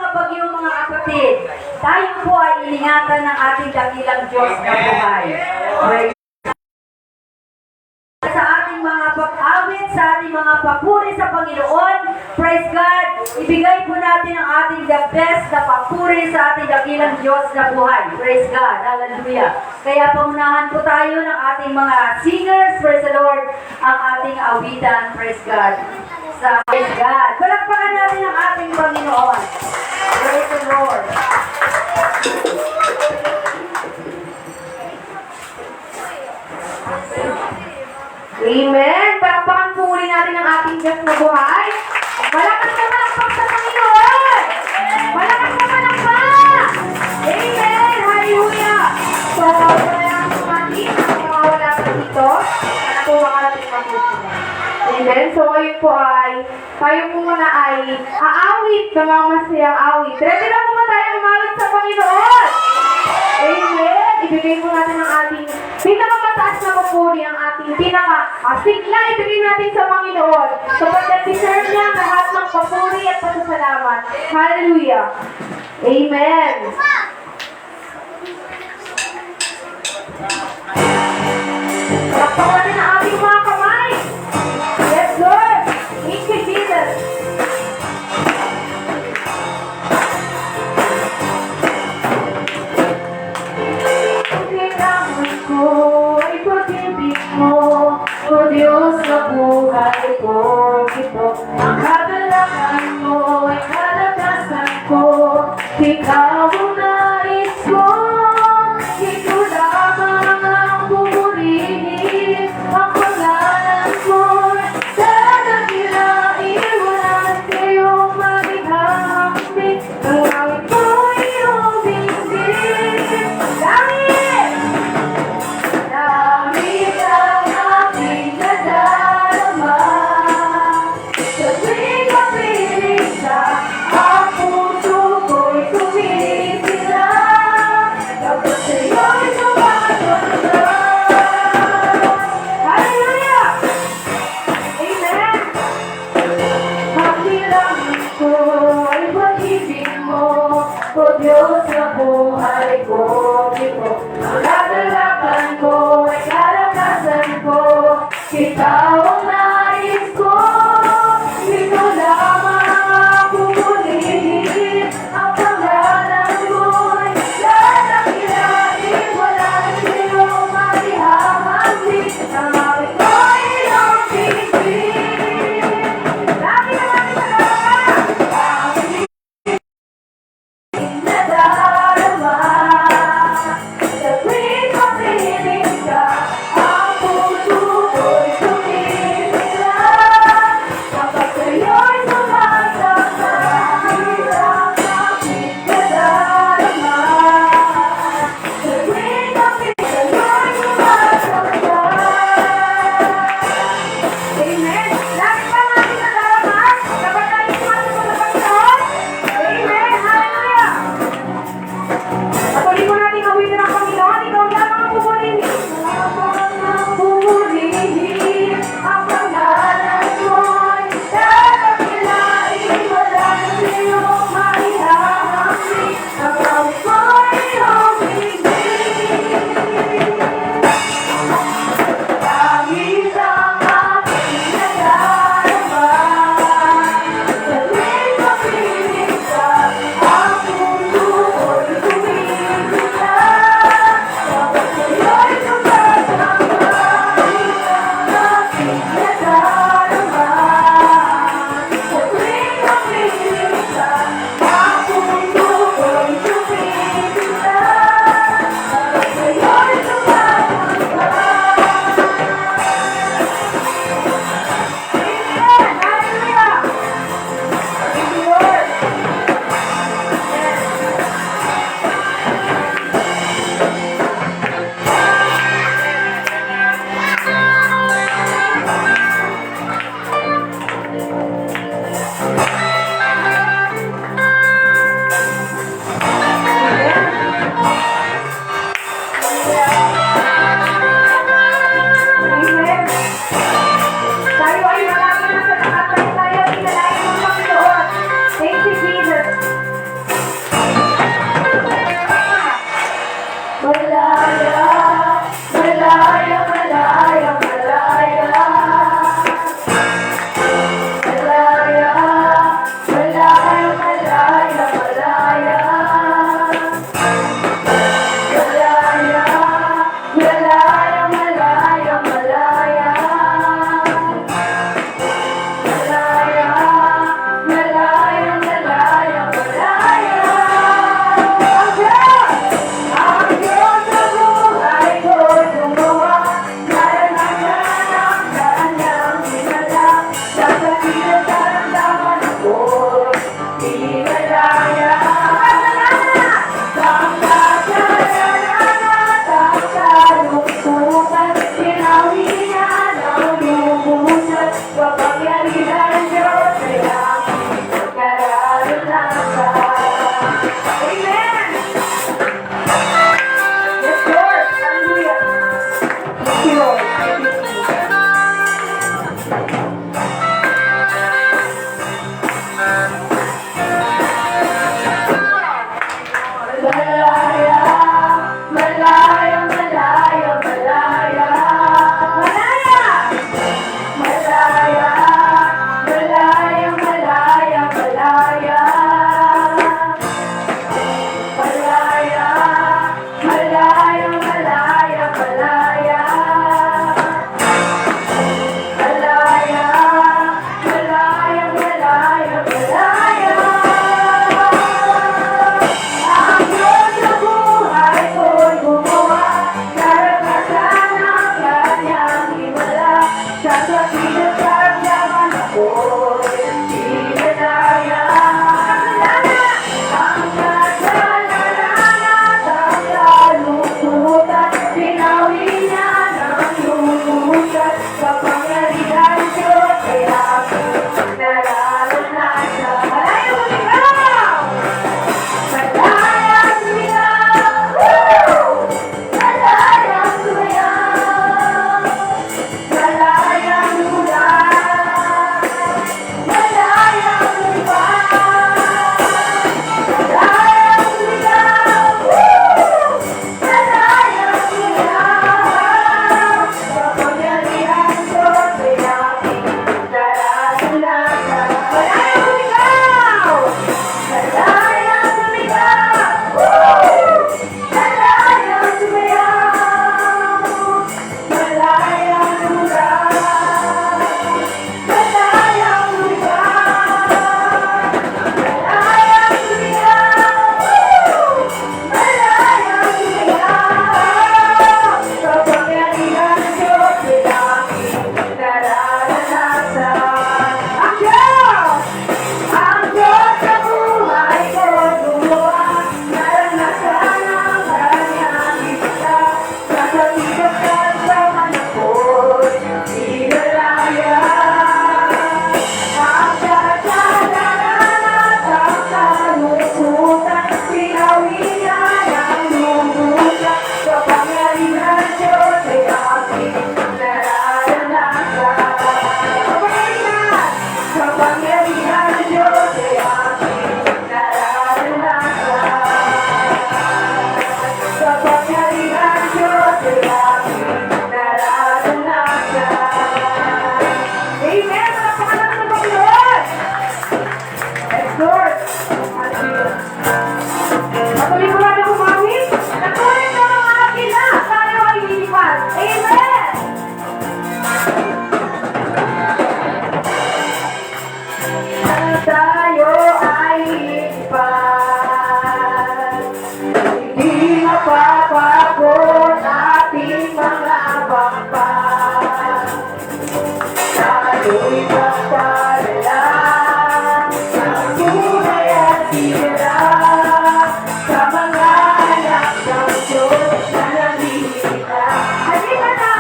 mga bagyo, mga kapatid, tayo po ay iningatan ng ating dakilang Diyos na buhay. Praise sa ating mga pag-awit, sa ating mga papuri sa Panginoon. Praise God! Ibigay po natin ang ating the best na papuri sa ating dakilang Diyos na buhay. Praise God! Hallelujah! Kaya pamunahan po tayo ng ating mga singers, praise the Lord, ang ating awitan, praise God. Sa praise God. Palakpakan natin ang ating Panginoon. Praise the Lord. Amen! Palakpakan po muli natin ang ating Diyos na buhay. Malakas na palakpak sa Panginoon! Malakas na palakpak! Amen! Hallelujah! So, kaya ang ating mga wala pa dito, na po makarating mabuti. Amen? So, ngayon po ay, tayo po muna ay aawit ng mga masayang awit. Ready na po ba tayo umawit sa Panginoon? Amen! Ibigay po natin ang ating pinakamataas na papuri, ang ating sigla, ibigay natin sa Panginoon. Sapagkat deserve niya ang lahat ng papuri at pasasalamat. Hallelujah! Amen! Pakpakan natin ang ating mga kamay. Yes, Lord! Thank you, Jesus! Kailangan ko ay pag-ibig mo, o Diyos na buhay ko. Ito ang kagalakan mo, ay kalagasan ko. Ikaw ang nais ko, ito lamang ang pupurihin. Ang pangalan mo, sana kinaiwanan kayong maghihambing. Ang awit ko iyong binigin. Langit! Langit ang aking nadarama. Sa tuwing mapiling ka, ang puso ko'y tumitila. Dapat sa'yo'y sumagonda. Hallelujah! Amen! Kailangan ko ay pag-ibig mo, o Diyos na buhay ko. Ito ang kagalakan ko, ay kalakasan ko. Ikaw ang nais ko, ito lamang ang pupurihin. Ang pangalan mo'y lalakilain, walang siyong maghihambing. Ang awit ko'y iyong binigin. Lagi naman sa lahat, ang aking nadarama. Tuloy mo natin kumawin. Natuloy na ang akin na. Tayo ay lilipat. Amen! Tayo ay lilipat. Hindi mapapagod ating mga bakbak. Tayo'y magpadala ng tunay at hirap sa mga anak ng Diyos na nalilita. Halika na!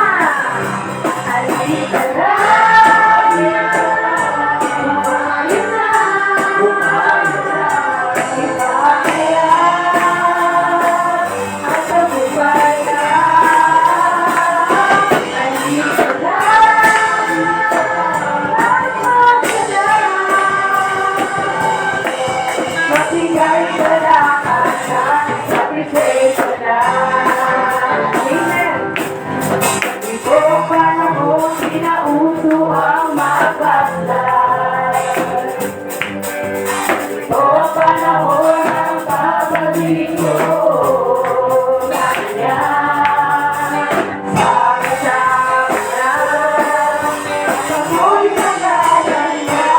Halika na! Umayo na! Umayo na! Ipakaya at tagumpaya. Halika na! Magbigay ka na kasa, sakripisyo na. Amen. Ito panahon, pinauso ang magbasal. Ito panahon, ang babalik mo na kanya. Sa kasama na, pag-uwi sa kanan niya,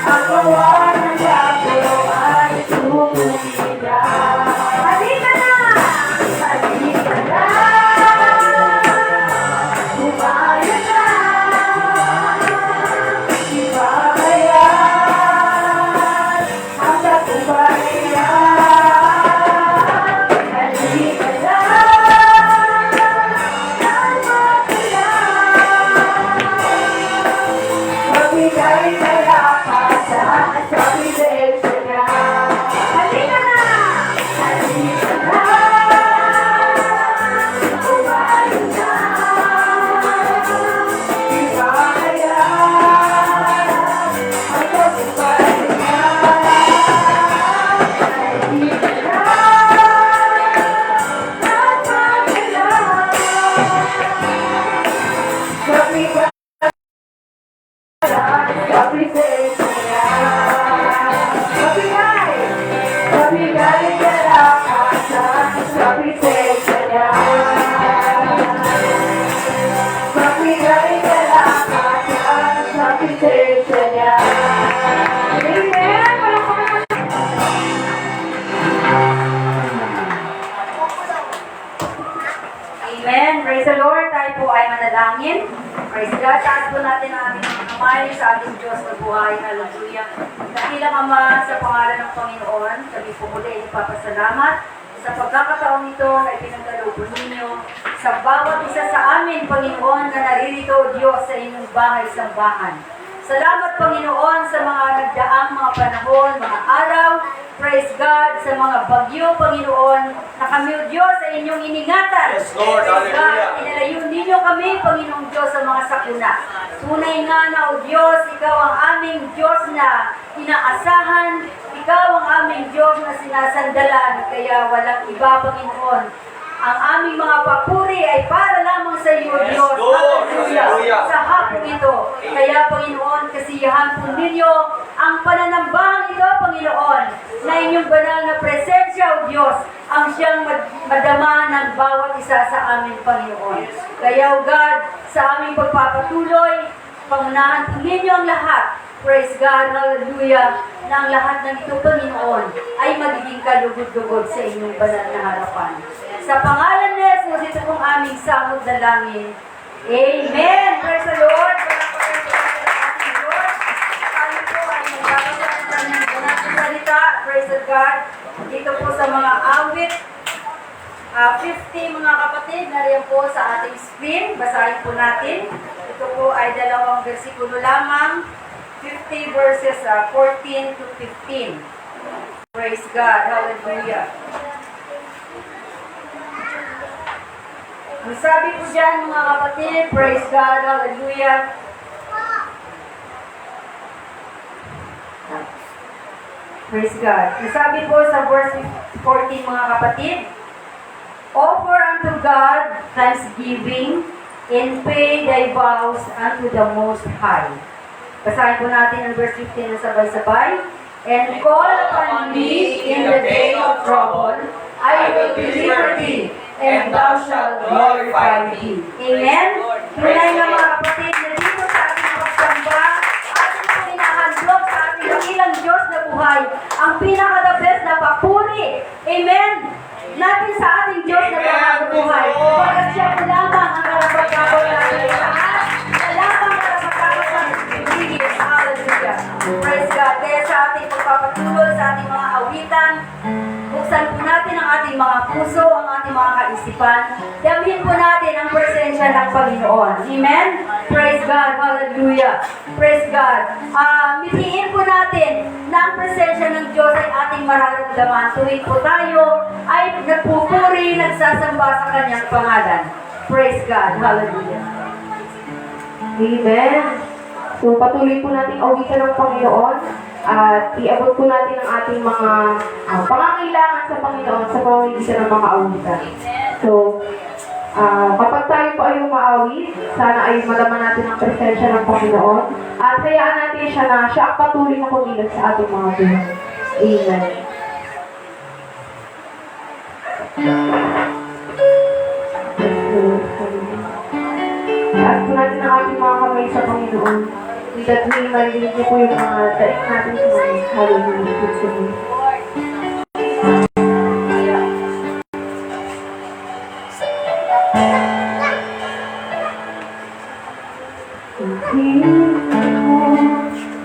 ang gawa ng diablo ay tumumila. Halika na! Halika na! Umayo na! Ibabayan ang tagumpayan. Halika na! Magbigay kaya kasa at sakripisyo niya. Halika na! Halika na! Umayo na! Ibabayan ang tagumpayan. Halika na! Magbigay sakripisyo niya. Magbigay kaya kasa at sakripisyo niya. Magbigay kaya kasa at sakripisyo niya. Amen! Amen. Praise the Lord. Tayo po ay manalangin. Praise God. Taas po natin ang ating mga kamay sa ating Diyos na buhay. Hallelujah. Dakilang Ama, sa pangalan ng Panginoon, kami po muli ipapasalamat sa pagkakataong ito na ipinagkaloob ninyo sa bawat isa sa amin, Panginoon, na naririto, O Diyos, sa inyong bahay-sambahan. Salamat, Panginoon, sa mga nagdaang mga panahon, mga araw. Praise God sa mga bagyo, Panginoon, na kami, O Diyos, sa inyong iningatan. Yes, Lord. Praise God, Hallelujah. inalayo ninyo kami, Panginoong Diyos, sa mga sakuna. Tunay nga na, O Diyos, Ikaw ang aming Diyos na inaasahan. Ikaw ang aming Diyos na sinasandalan. Kaya walang iba, Panginoon. Ang aming mga papuri ay para lamang sa iyo, Yes, Diyos. Lord. Hallelujah. Sa hapon ito. Kaya, Panginoon, kasiyahan po ninyo ang pananambahang ito, Panginoon, na inyong banal na presensya, O Diyos, ang siyang madama ng bawat isa sa amin, Panginoon. Kaya, O God, sa aming pagpapatuloy, pangunahan po ninyo ang lahat. Praise God, hallelujah, na ang lahat ng ito, Panginoon, ay magiging kalugod-lugod sa inyong banal na harapan. Sa pangalan ni Jesus, ito pong aming samod na langin. Amen! Praise the Lord! Palakpakan po natin ang ating Diyos. Tayo po ay magkakasalan ng banal na salita. Praise the God! Dito po sa mga awit, 50 mga kapatid, nariyan po sa ating screen. Basahin po natin. Ito po ay 2 versikulo lamang. 50 verses 14 to 15. Praise God! Hallelujah! Ang sabi po dyan, mga kapatid, praise God, hallelujah. Praise God. Ang sabi po sa verse 14, mga kapatid, offer unto God thanksgiving and pay thy vows unto the Most High. Basahin po natin ang verse 15 na sabay-sabay. and call upon me in the day of trouble, I will deliver thee, and thou shalt glorify me. Amen? Tunay na mga kapatid, na dito sa ating pagsamba, ating pong inahandog sa ating dakilang Diyos na buhay, ang pinaka-the best na papuri. Amen? Natin sa ating Diyos na buhay. Pagkat siya po lamang ang karapag-kapag natin lahat. Siya lamang ang karapag-kapag natin pinigil. Hallelujah. Praise God. Kaya sa ating pagpapatuloy, sa ating mga awitan, buksan po natin ang ating mga puso, ang ating mga kaisipan. Damhin po natin ang presensya ng Panginoon. Amen? Praise God. Hallelujah. Praise God. Mithiin po natin na ang presensya ng Diyos ay ating mararamdaman. Tuwing po tayo ay nagpupuri, nagsasamba sa Kanyang pangalan. Praise God. Hallelujah. Amen. So, patuloy po natin awitan ng Panginoon at iabot po natin ang ating mga pangangailangan sa Panginoon sa pamamagitan ng mga awitan. So, kapag tayo po ay umaawit, sana ay malaman natin ang presensya ng Panginoon at hayaan natin siya na siya ang patuloy na kumilos sa ating mga buhay. Amen. Taas po natin ang ating mga kamay sa Panginoon. That we marinig niyo po yung mga daig natin sa mga hallelujah. Hindi mo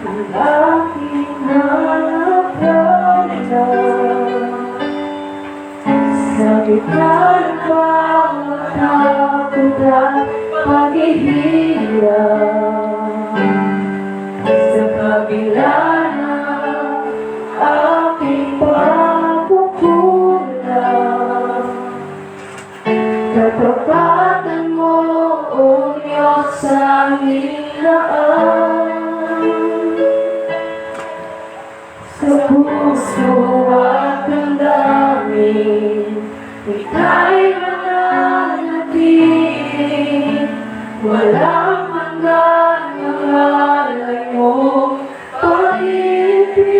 ang aking nakakalala sa gitna ng bawat takot at paghihirap. Sa kabila ng aking pagkukulang, katapatan mo, O Diyos, sa aming laan. Sa puso at damdamin, ika'y mananatili, walang hanggan ang alay mo, pag-ibig.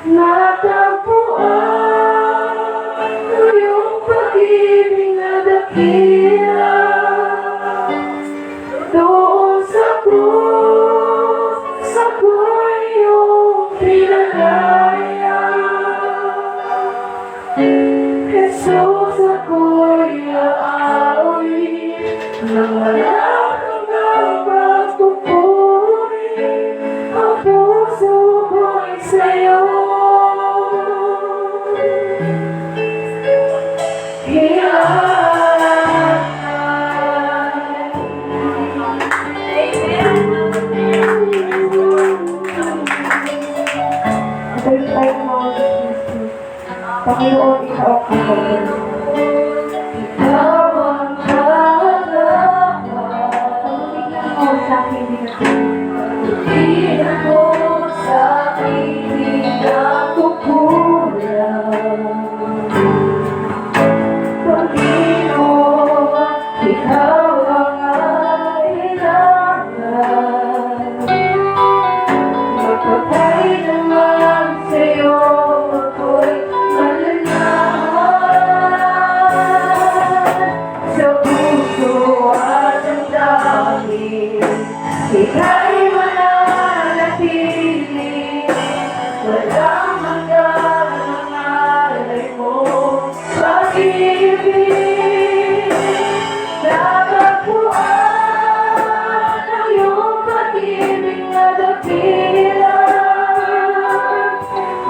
Natagpuan ko yung pag-ibig na dakila, doon sa krus, ako'y iyong pinalaya. Jesus, ako'y aawit nang wala kang pagpupuri, ang puso ko'y sa'yo. Panginoon, ikaw ang kapatid. Ikaw ang halaga. Pagpapigyan mo sa aking binatid. Pagpapigyan mo sa aking pinakukulang. Panginoon, ikaw ang kailangan. Magpapay naman sa'yo ako'y ika'y mananatili, walang hanggan ang alay mo, pag-ibig. Natagpuan ang iyong pag-ibig na dakila,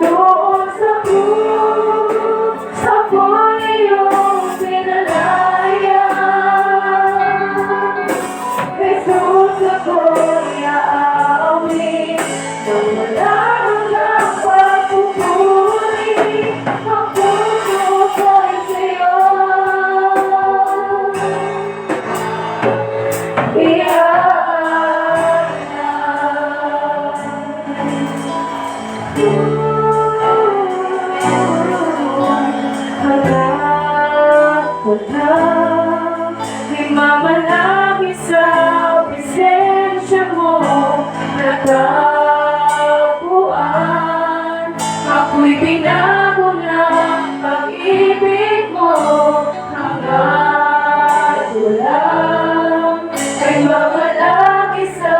doon sa krus, ako'y iyong pinalaya. Jesus, ako'y aawit nang wala hanggang pagpupuri, ang puso ko'y sa'yo. Di mamalangin sa presensya mo, natapo Ako'y binago ng pag-ibig mo hanggang ulang ay mamalagi sa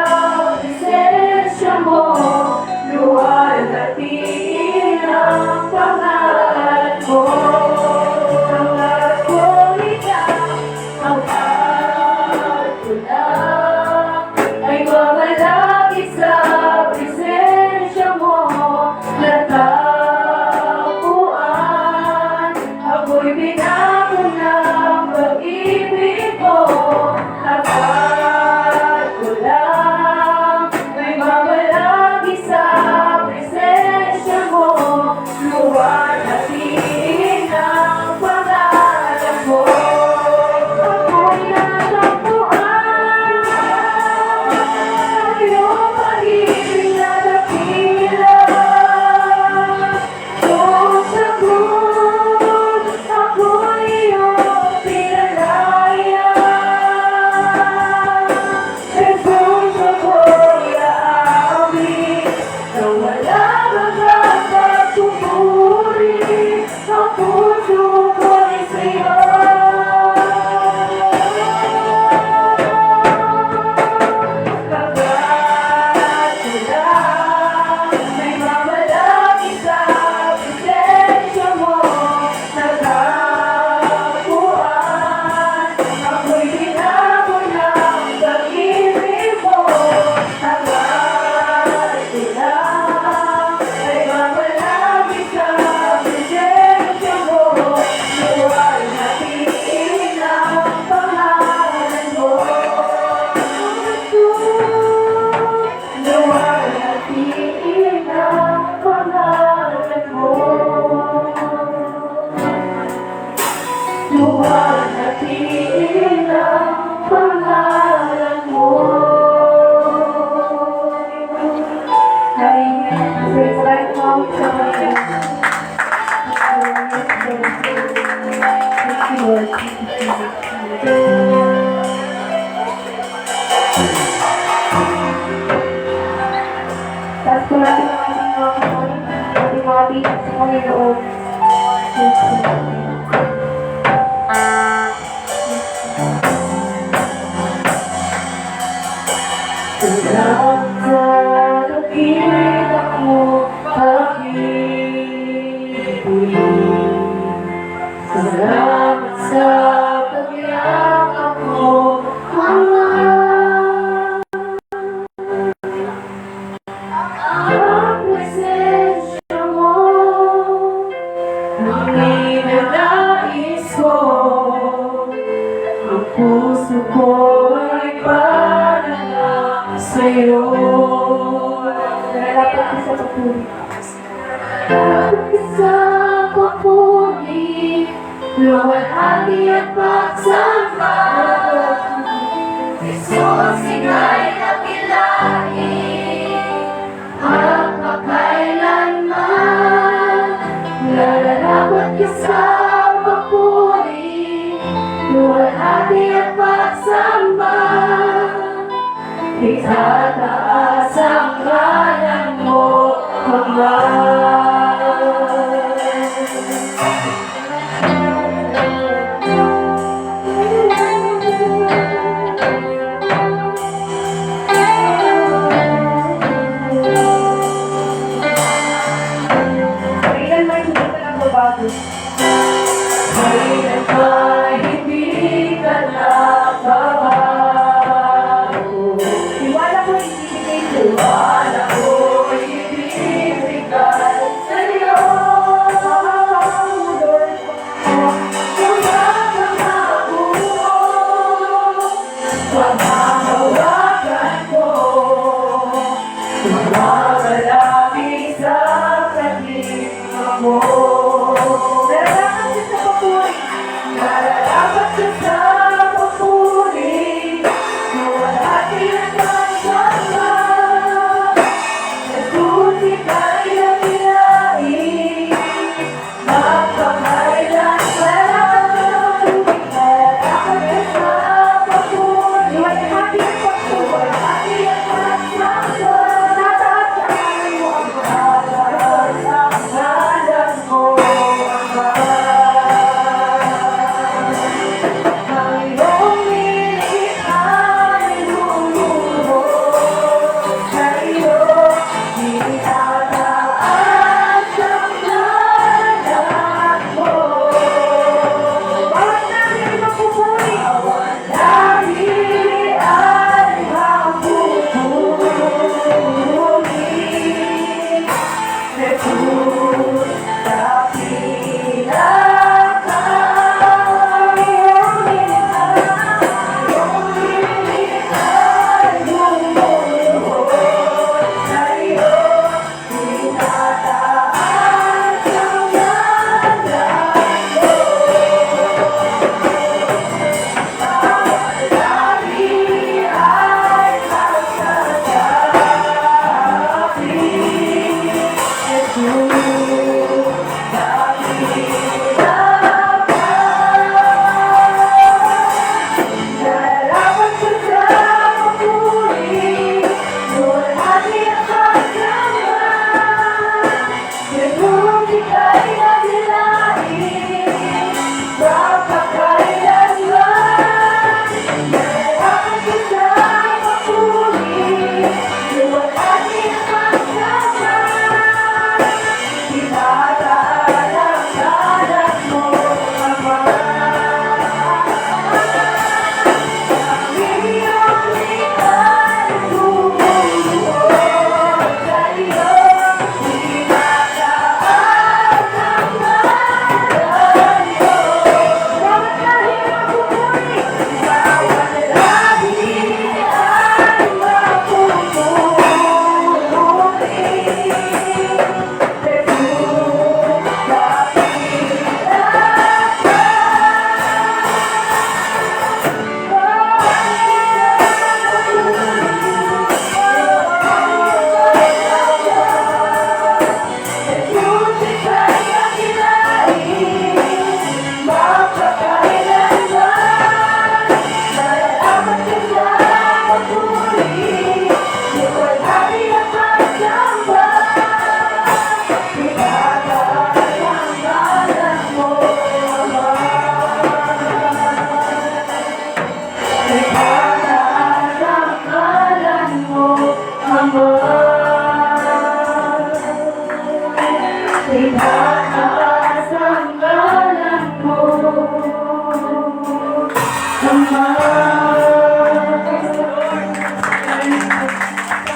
presensya mo. Luwalhatiin ang pangalan mo. Hanggang ako'y hanggang ulang ay mamalagi sa presensya mo. Natapuan, ako'y binago ng pag-ibig mo. Hanggang ko lang ay mamalagi sa presensya mo. Luwalhatiin ang pangalan mo. Ako'y natapuan, iyong pag-ibig na dakila. Kung sagot, ako'y iyong pinalaya. Jesus, ako'y aamin na walang magpapasuburi. Ang puso ko'y sa'yo. Hanggang ko lang ay mamalagi sa presensya mo. Natapuan, ako'y binago ng pag-ibig mo. Hanggang ko lang ay mamalagi sa presensya mo. Luwalhatiin ang pangalan mo. Luwalhatiin ang pangalan mo. Luwalhatiin ang pangalan mo. Praise God, Mom, sa mga. Thank you, Lord. Taas ko natin ang ating mga kamay, ating mga bilang sa Panginoon. Salamat sa nakita mo, pag-ibig. Salamat sa pagyakap mo, ang presensya mo. Ang ninanais ko, ang puso ko ay panalangin sa'yo. Nalapit ka sa papuri. Nalapit ka sa papuri. Luwalhati at pagsamba. Jesus, ika'y nakilain magpakailanman. Lalarapat ka sa papuri. Luwalhati at pagsamba. Itataas ang ngalan mo, Ama. Kailan may hindi ka nagbabago? Kailan may hindi ka nagbabago? Tiwala ko ibibigay sa'yo. Tiwala ko ibibigay sa'yo. Lord, pagmamahal mo, pagmamawagan mo, mamalapit sa kalinga mo. Nararapat ka sa papuri. Nararapat ka sa papuri. Luwalhati at pagsamba. Jesus, ika'y nakilain magpakailanman. Nararapat ka sa papuri. Luwalhati at pagsamba. Luwalhati at pagsamba. Nataas ang ngalan mo, Ama. Nataas ang ngalan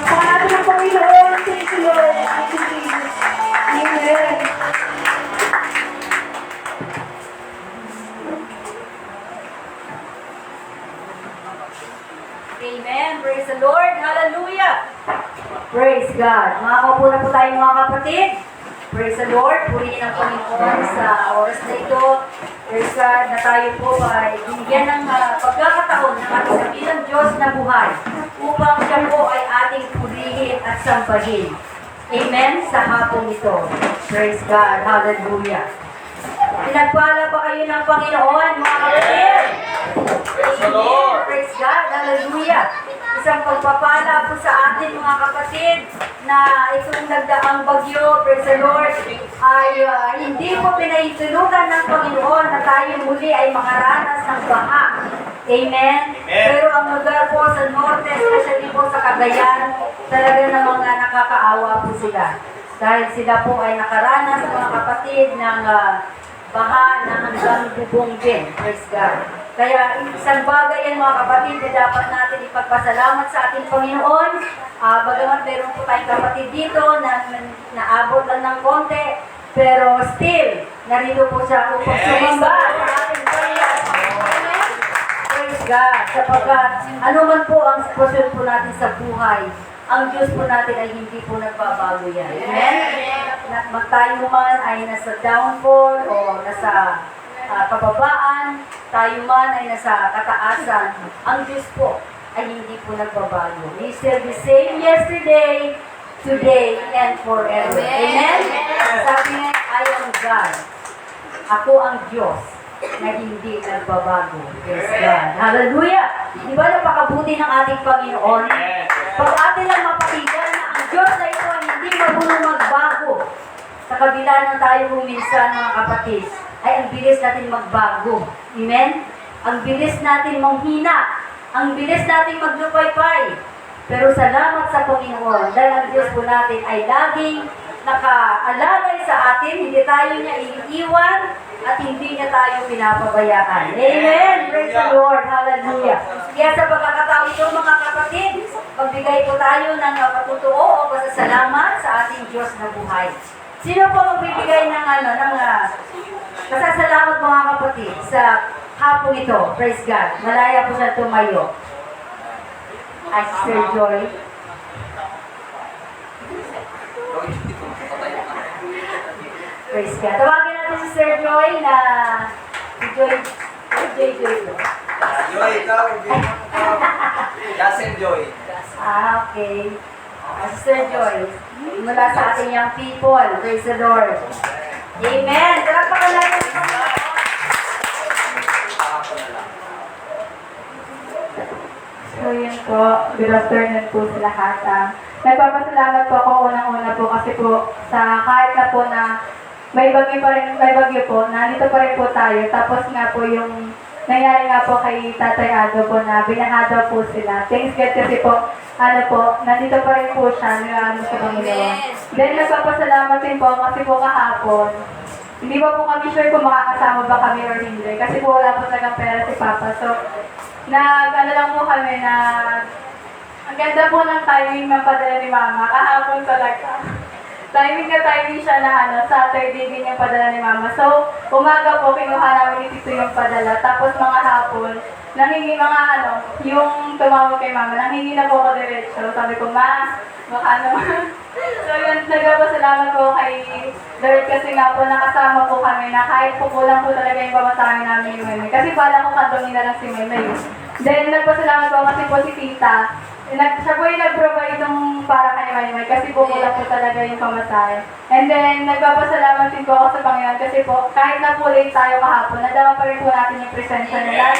Pangalan ng Panginoon. Thank you, Lord. Thank you, Jesus. Amen. Amen. Praise the Lord. Hallelujah. Praise God. Makakaupo na po tayo mga kapatid. Praise the Lord. Purihin ang Panginoon sa oras na ito. Praise God na tayo po ay binigyan ng pagkakataon ng ating kabilang Diyos na buhay upang siya po ay ating purihin at sampahin. Amen. Sa hapon ito. Praise God. Hallelujah. Pinagpala ba kayo ng Panginoon, mga kapatid? Praise the Lord. Praise God. Hallelujah. Isang pagpapala po sa atin, mga kapatid, na itong nagdaang bagyo, praise the Lord, ay hindi po pinahintulutan ng Panginoon na tayo muli ay makaranas ng baha. Amen? Pero ang lugar po sa norte, especially po sa Cagayan, talaga namang nakakaawa po sila. Dahil sila po ay nakaranas, mga kapatid, ng baha na hanggang bubong din. Praise God. Kaya isang bagay yan, mga kapatid, na dapat natin ipagpasalamat sa ating Panginoon. Bagamat meron po tayong kapatid dito na naabot lang ng konti, pero still, narito po siya upang sumamba sa ating Panginoon. Amen? Praise God. Sapagkat ano man po ang sitwasyon po natin sa buhay, ang Diyos po natin ay hindi po nagbabago yan. Amen? Tayo man ay nasa downfall o nasa kababaan, tayo man ay nasa kataasan, ang Diyos po ay hindi po nagbabago. He is still the same yesterday, today, and forever. Amen? Sabi niya, I am God. Ako ang Diyos na hindi nagbabago. Praise God. Hallelujah! Di ba napakabuti ng ating Panginoon? Pag atin lang mapakinggan na ang Diyos na ito ay hindi marunong magbago. Sa kabila ng tayo minsan, mga kapatid, ay ang bilis natin magbago. Amen? Ang bilis natin manghina. Ang bilis natin maglupaypay. Pero salamat sa Panginoon dahil ang Diyos po natin ay laging nakaalagay sa atin. Hindi tayo niya iniiwan at hindi niya tayo pinapabayaan. Amen! Praise the Lord! Hallelujah! Kaya sa pagkakataon ito, mga kapatid, magbigay po tayo ng patutuo o pasasalamat sa ating Diyos na buhay. Sino po magbibigay ng pasasalamat mga kapatid sa hapong ito? Praise God. Malaya po siya tumayo. Ay, Sir Joy. Praise God. Tawagin natin si Sir Joy na si Joy. Joy. Joy, ikaw. Yasin Joy. Okay. Si Sir Joy. Mula sa ating young people. Praise the Lord. Amen. Palakpakan natin. So yun po, good afternoon po sa lahat. Nagpapasalamat po ako unang-una po kasi po sa kahit na po na may bagyo po, nandito pa rin po tayo. Tapos nga po yung nangyari nga po kay Tatay Ado po na binahado po sila. Thanks God kasi po, nandito pa rin po siya, sa Panginoon. Then nagpapasalamat din po kasi po kahapon, hindi pa po kami sure kung makakasama ba kami or hindi. Kasi po wala po talagang pera si Papa. So, lang po kami na ang ganda po ng timing ng padala ni Mama. Kahapon talaga. Timing siya na Saturday din yung padala ni Mama. So, umaga po, kinuha namin ni Tito yung padala. Tapos mga hapon, nanghingi yung tumawag kay Mama, nanghingi na po ako diretso. Sabi ko, Ma, baka naman. So yun, nagpapasalamat po kay Lord kasi nga po nakasama po kami na kahit po kulang po talaga yung pamasahin namin yung Meme. Kasi bala ko kantongin na lang si Meme. Then nagpasalamat po kasi po si Tita. Siya po yung nag-provide itong para kay Meme kasi po kulang po talaga yung pamasahin. And then nagpapasalamat din po ako sa Panginoon kasi po kahit na po late tayo kahapon, nadama pa rin po natin yung presensya nila.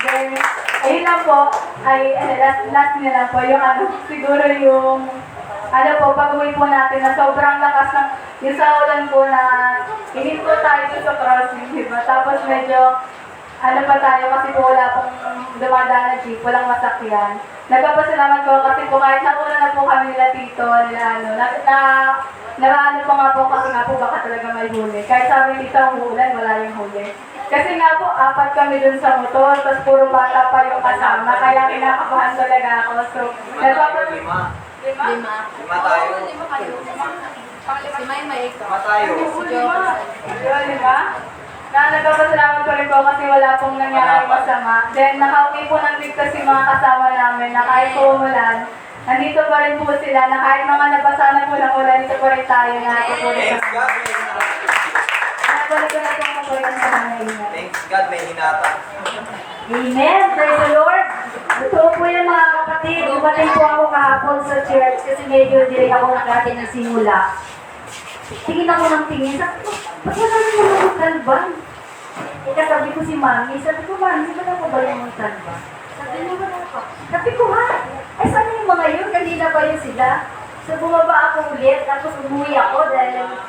Then, ayun lang po, last na lang po, yung siguro yung, pag-uwi po natin na sobrang lakas ng, yung sa ulan po na, hindi po tayo sa crossing, diba? Tapos medyo, pa tayo kasi po wala pong dumadaan na jeep, walang masakyan. Nagpapasalamat po kasi po kahit nakuna na po kami nila Tito, nakaano po nga po kasi nga po baka talaga may huli. Kahit sabi dito ang ulan, wala yung huli. Kasi nga po, 4 kami dun sa motor, tapos puro bata pa yung kasama, kaya kinakabahan talaga ako. So, Lima tayo. Lima kayo. Si May ikaw. Lima tayo. Lima? Nagpapasalamat ko rin po kasi wala pong nangyari masama. Then, nakauwi po ng ligtas yung mga kasama namin na kahit po umulan, nandito pa rin po sila na kahit mga nabasa na po ng ulan, dito pa rin tayo na tutuloy. Thanks God, may Nabalik ko na pong mabuhay sa hanay niya. Thanks God, may hinata. Amen. Praise the Lord. Totoo po yan mga kapatid. Dumating po ako kahapon sa church kasi medyo hindi rin ako nakatin ng simula. Tingin ako ng tingin. Sabi ko, ba't wala naman yung kalban? Sabi ko si Mami, Mami, wala mo ba yung kalban? Sabi niya, wala pa. Sabi ko, ha? Ay, saan yung mga yun? Kanina ba yun sila? So, bumaba ako ulit, tapos umuwi ako dahil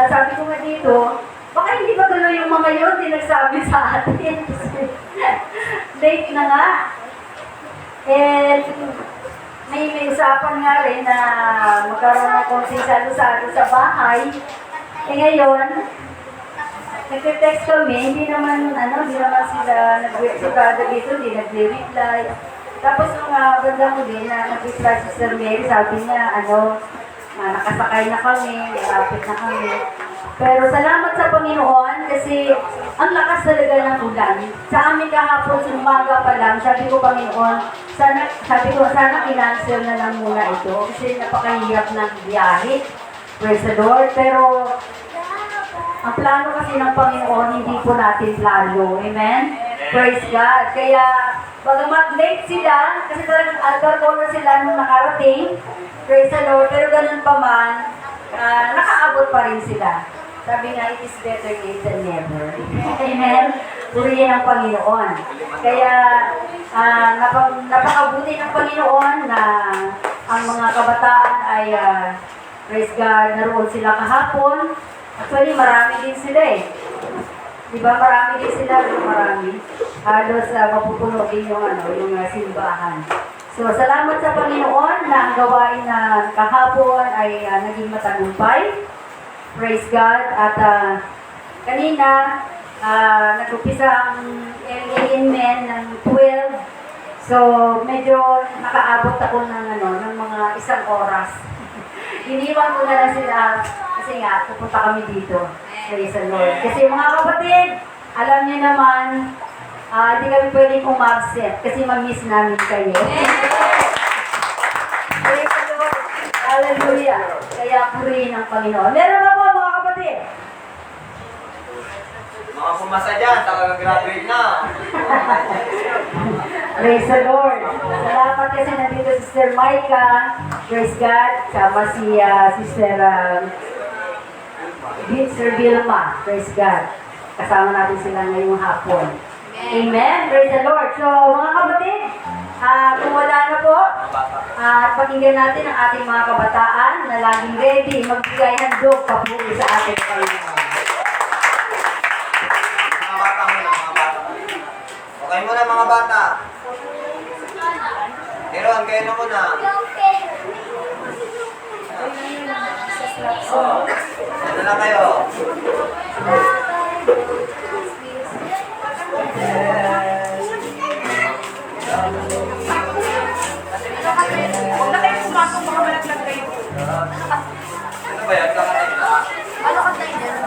sabi ko nga dito, baka hindi ba gano'n yung mga yun? Hindi nagsabi sa atin. Late na nga. And may usapan nga rin na magkaroon ng konting salo-salo sa bahay. Eh ngayon, nag-text kami, hindi naman sila nag-sigada dito, hindi nag-reply. Tapos nung banda ko din na nag-reply si Sir Mary, sabi niya, nakasakay na kami, lapit na kami. Pero salamat sa Panginoon kasi ang lakas talaga ng ulan. Sa amin kahapon, sa umaga pa lang, sabi ko Panginoon, sana i-cancel na lang muna ito kasi napakahirap ng biyahe. Praise the Lord. Pero ang plano kasi ng Panginoon, hindi po natin plano. Amen? Praise God. Kaya, bagamat late sila, kasi talagang altar call na sila nung nakarating, praise the Lord, pero ganun pa man, nakaabot pa rin sila. Sabi nga, it is better late than never. Amen? Purihin ang Panginoon. Kaya, napakabuti ng Panginoon na ang mga kabataan ay, praise God, naroon sila kahapon. Actually, marami din sila eh. Diba, marami din sila, marami. Halos mapupuno din yung simbahan. So, salamat sa Panginoon na ang gawain na kahapon ay naging matagumpay. Praise God. At kanina, nag-upisa ang men ng 12. So, medyo nakaabot ako ng mga 1 oras. iniwan ko na lang sila kasi nga, pupunta kami dito. Praise the Lord. Kasi mga kapatid, alam niyo naman, hindi kami pwedeng umabsent kasi ma-miss namin kayo. Praise the Lord. Hallelujah. Kaya purihin ang Panginoon. Meron ba po mga kapatid? Mga pumasa dyan, graduate na. Praise the Lord. Salamat kasi nandito si Sister Micah. Praise God. Sama si Sister Sir Vilma. Praise God. Kasama natin sila ngayong hapon. Amen. Praise the Lord. So, mga kapatid, kung wala na po, pakinggan natin ang ating mga kabataan na laging ready magbigay handog papuri sa ating Panginoon. Mga bata muna, mga bata. Okay muna mga bata. Meron, kayo na muna. Ito na kayo. Huwag na kayong pumasok, baka malaglag kayo. Ano ba yan? Kakatayin na? Ano ka tayo dyan?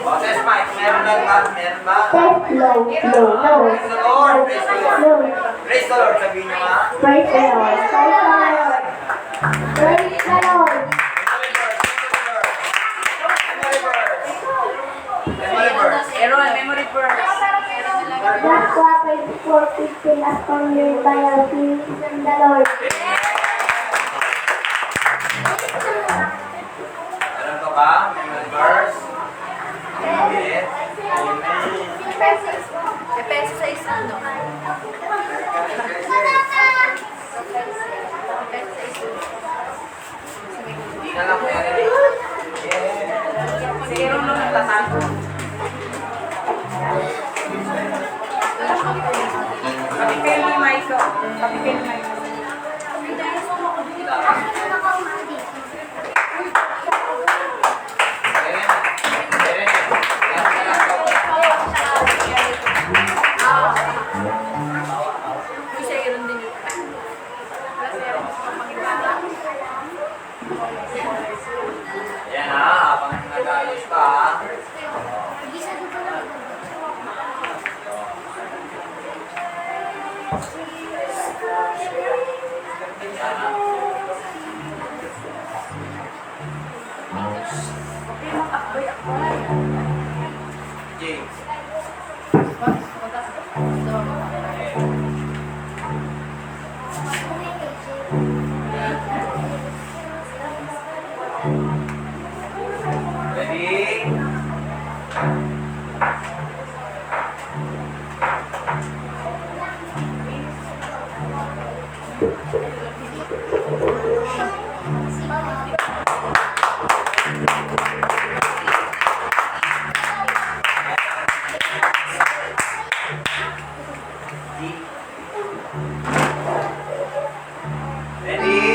Boses, Mike. Meron ba? Meron ba? Low. Praise the Lord. Praise the Lord. Praise the Lord. Sabihin nyo nga. Praise the Lord. Praise the Lord. Memory verse. Aaron, memory verse. That's what I for 15 as from your biography from the Lord. Meron ka ba? Memory verse? Amen. Depensa sa isang, no? Hindi na lang po yan. Si Aaron lang nagtatago. Pati kayo ni Michael. Pati kayo ni Michael. Si Aaron din yun. Yan ha, habang nag-ayos ka ha. James. Ready? Ready?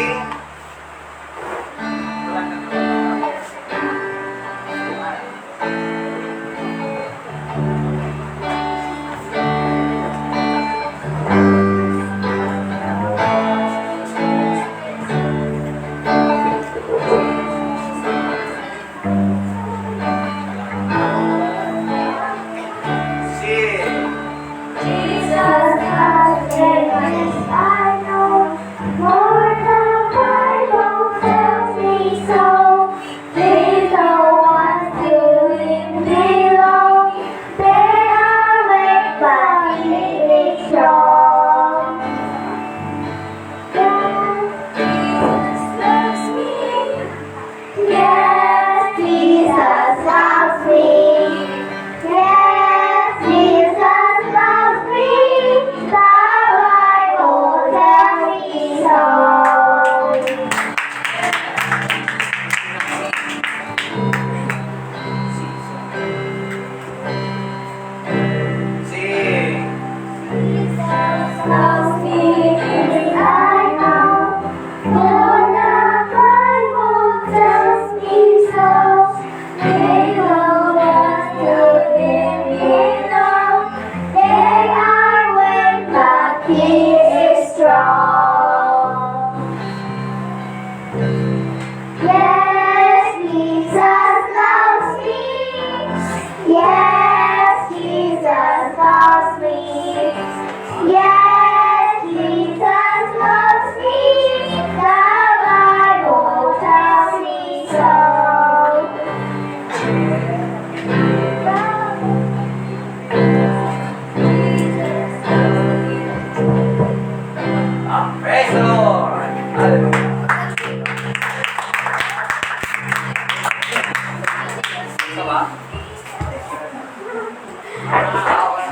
Isa ba?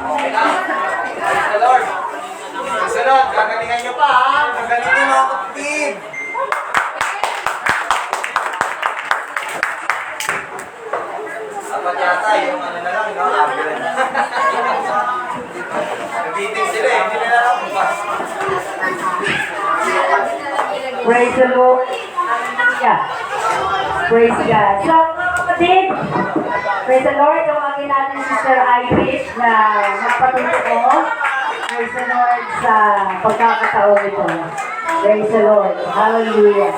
Okay lang. Praise the Lord. Susunod, gagalingan nyo pa ha. Gagalingan nyo mga kapatid. Dapat yata yung ano na lang, no? Ambulance. Nabiting sila eh. Hindi nila lang bukas. Praise the Lord. Hallelujah. Praise God. So, mga kapatid, praise the Lord. Tawagin natin si Sister Irish na magpatuloy. Praise the Lord sa pagkakataon ito. Praise the Lord. Hallelujah.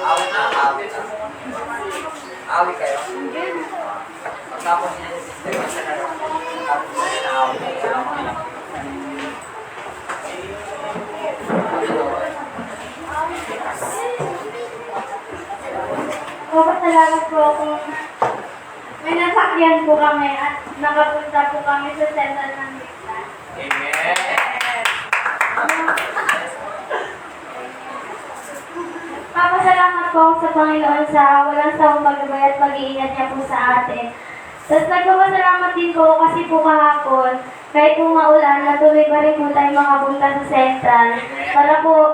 Awit na, awit na. Awit kayo. Pagtapos niya yung sistema siya na lang. Tapos niya na awit. Papasalamat po ako. May nasakyan po kami at nakapunta po kami sa Central ng Biglan. Amen. Papasalamat po ako sa Panginoon sa walang sawang paggabay at pag-iingat niya po sa atin. Tapos nagpapasalamat din po kasi po kahapon, kahit po maulan, natuloy pa rin po tayo makapunta sa Central para po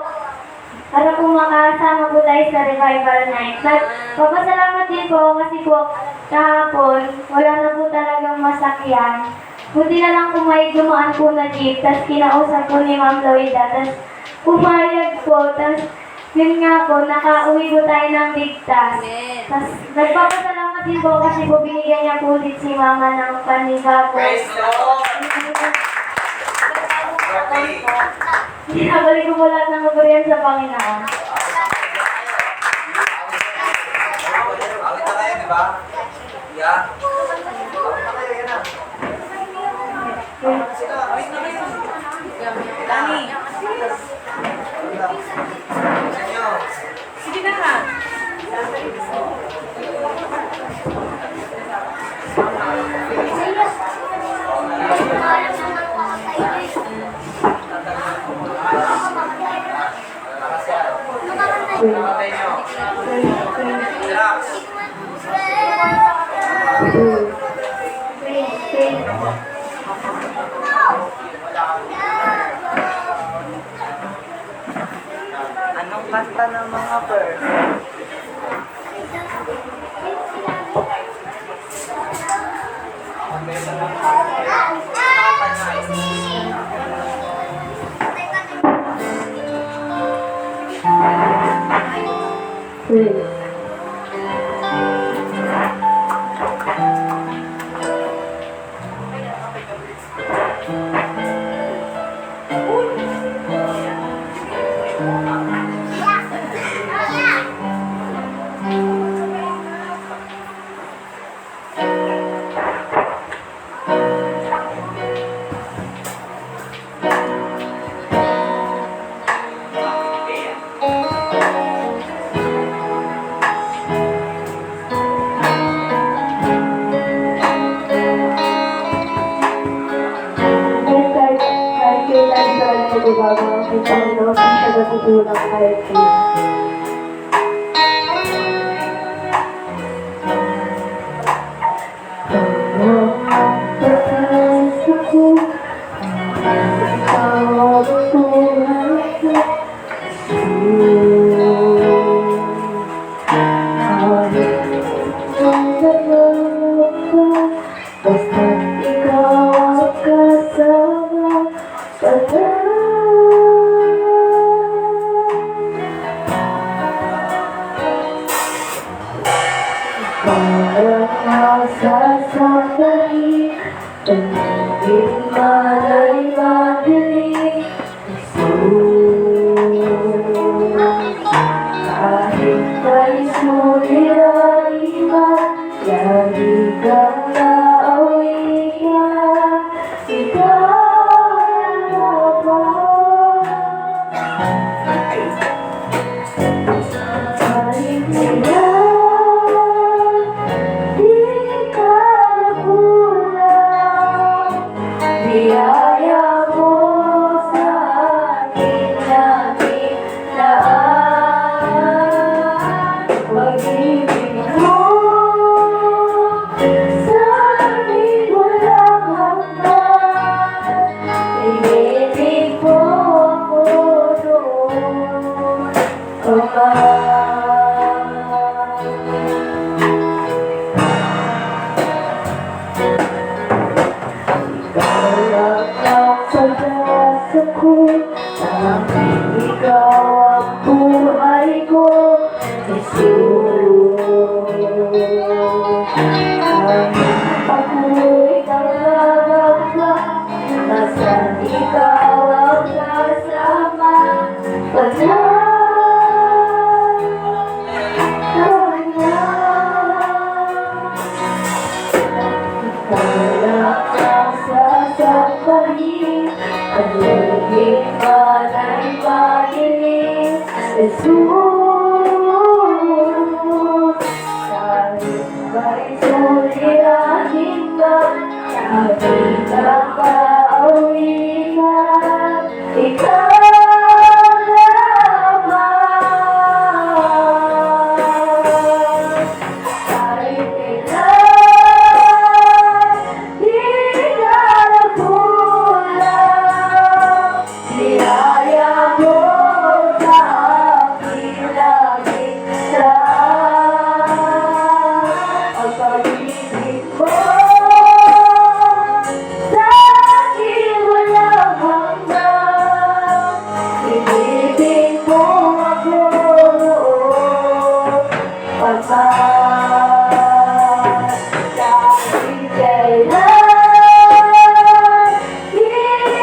makasama po tayo sa Revival Night. Nagpapasalamat din po kasi po kahapon, wala na po talagang masakyan. Buti na lang kung may dumaan po na jeep, tapos kinausap po ni Ma'am Loida, tapos pumayag po, tapos yun nga po, nakauwi po tayo ng ligtas. Tapos nagpapasalamat din po kasi po binigyan niya po ulit si Mama ng panika po. Praise the Lord. Birthday. Binabalik ko po lahat ng kapurihan sa Panginoon. Awit na kayo, di ba? Yeah. Awit na kayo, yan na. Awit sila. Awit na kayo. Dani. Sa inyo. Sige na ha. Kapatay nyo. Relax. Anong kanta ng mga birds? Jesus, kahit ba'y suliranin ka, kahit nakauwi ka, ikaw lamang. Kahit kailan di ka nagkulang, niyaya mo sa aking laging daan. Ang pag-ibig mo sa aking walang hanggan, ibigin mo ako pagmahal. Kahit kailan di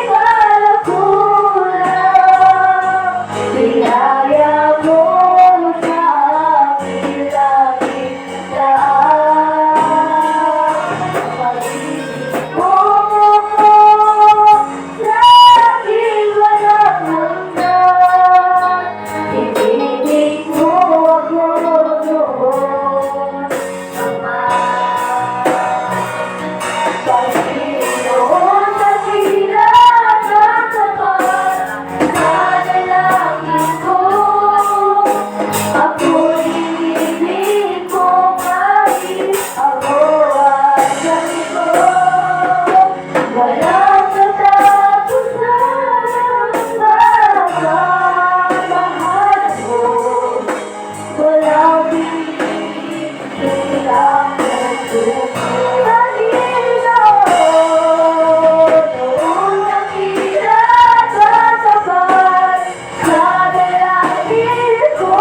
ka nagkulang, niyaya mo sa aking laging daan. Ang pag-ibig mo sa aking walang hanggan, ibigin mo ako noon pagmahal. Panginoon, dakilan at tapat sa dalangin ko, ako'y ibigin mo kahit ako ay ganito. Walang katapusan ang pagmamahal mo, walang bibigyan ang puso. Panginoon, dakilan at tapat sa dalangin ko,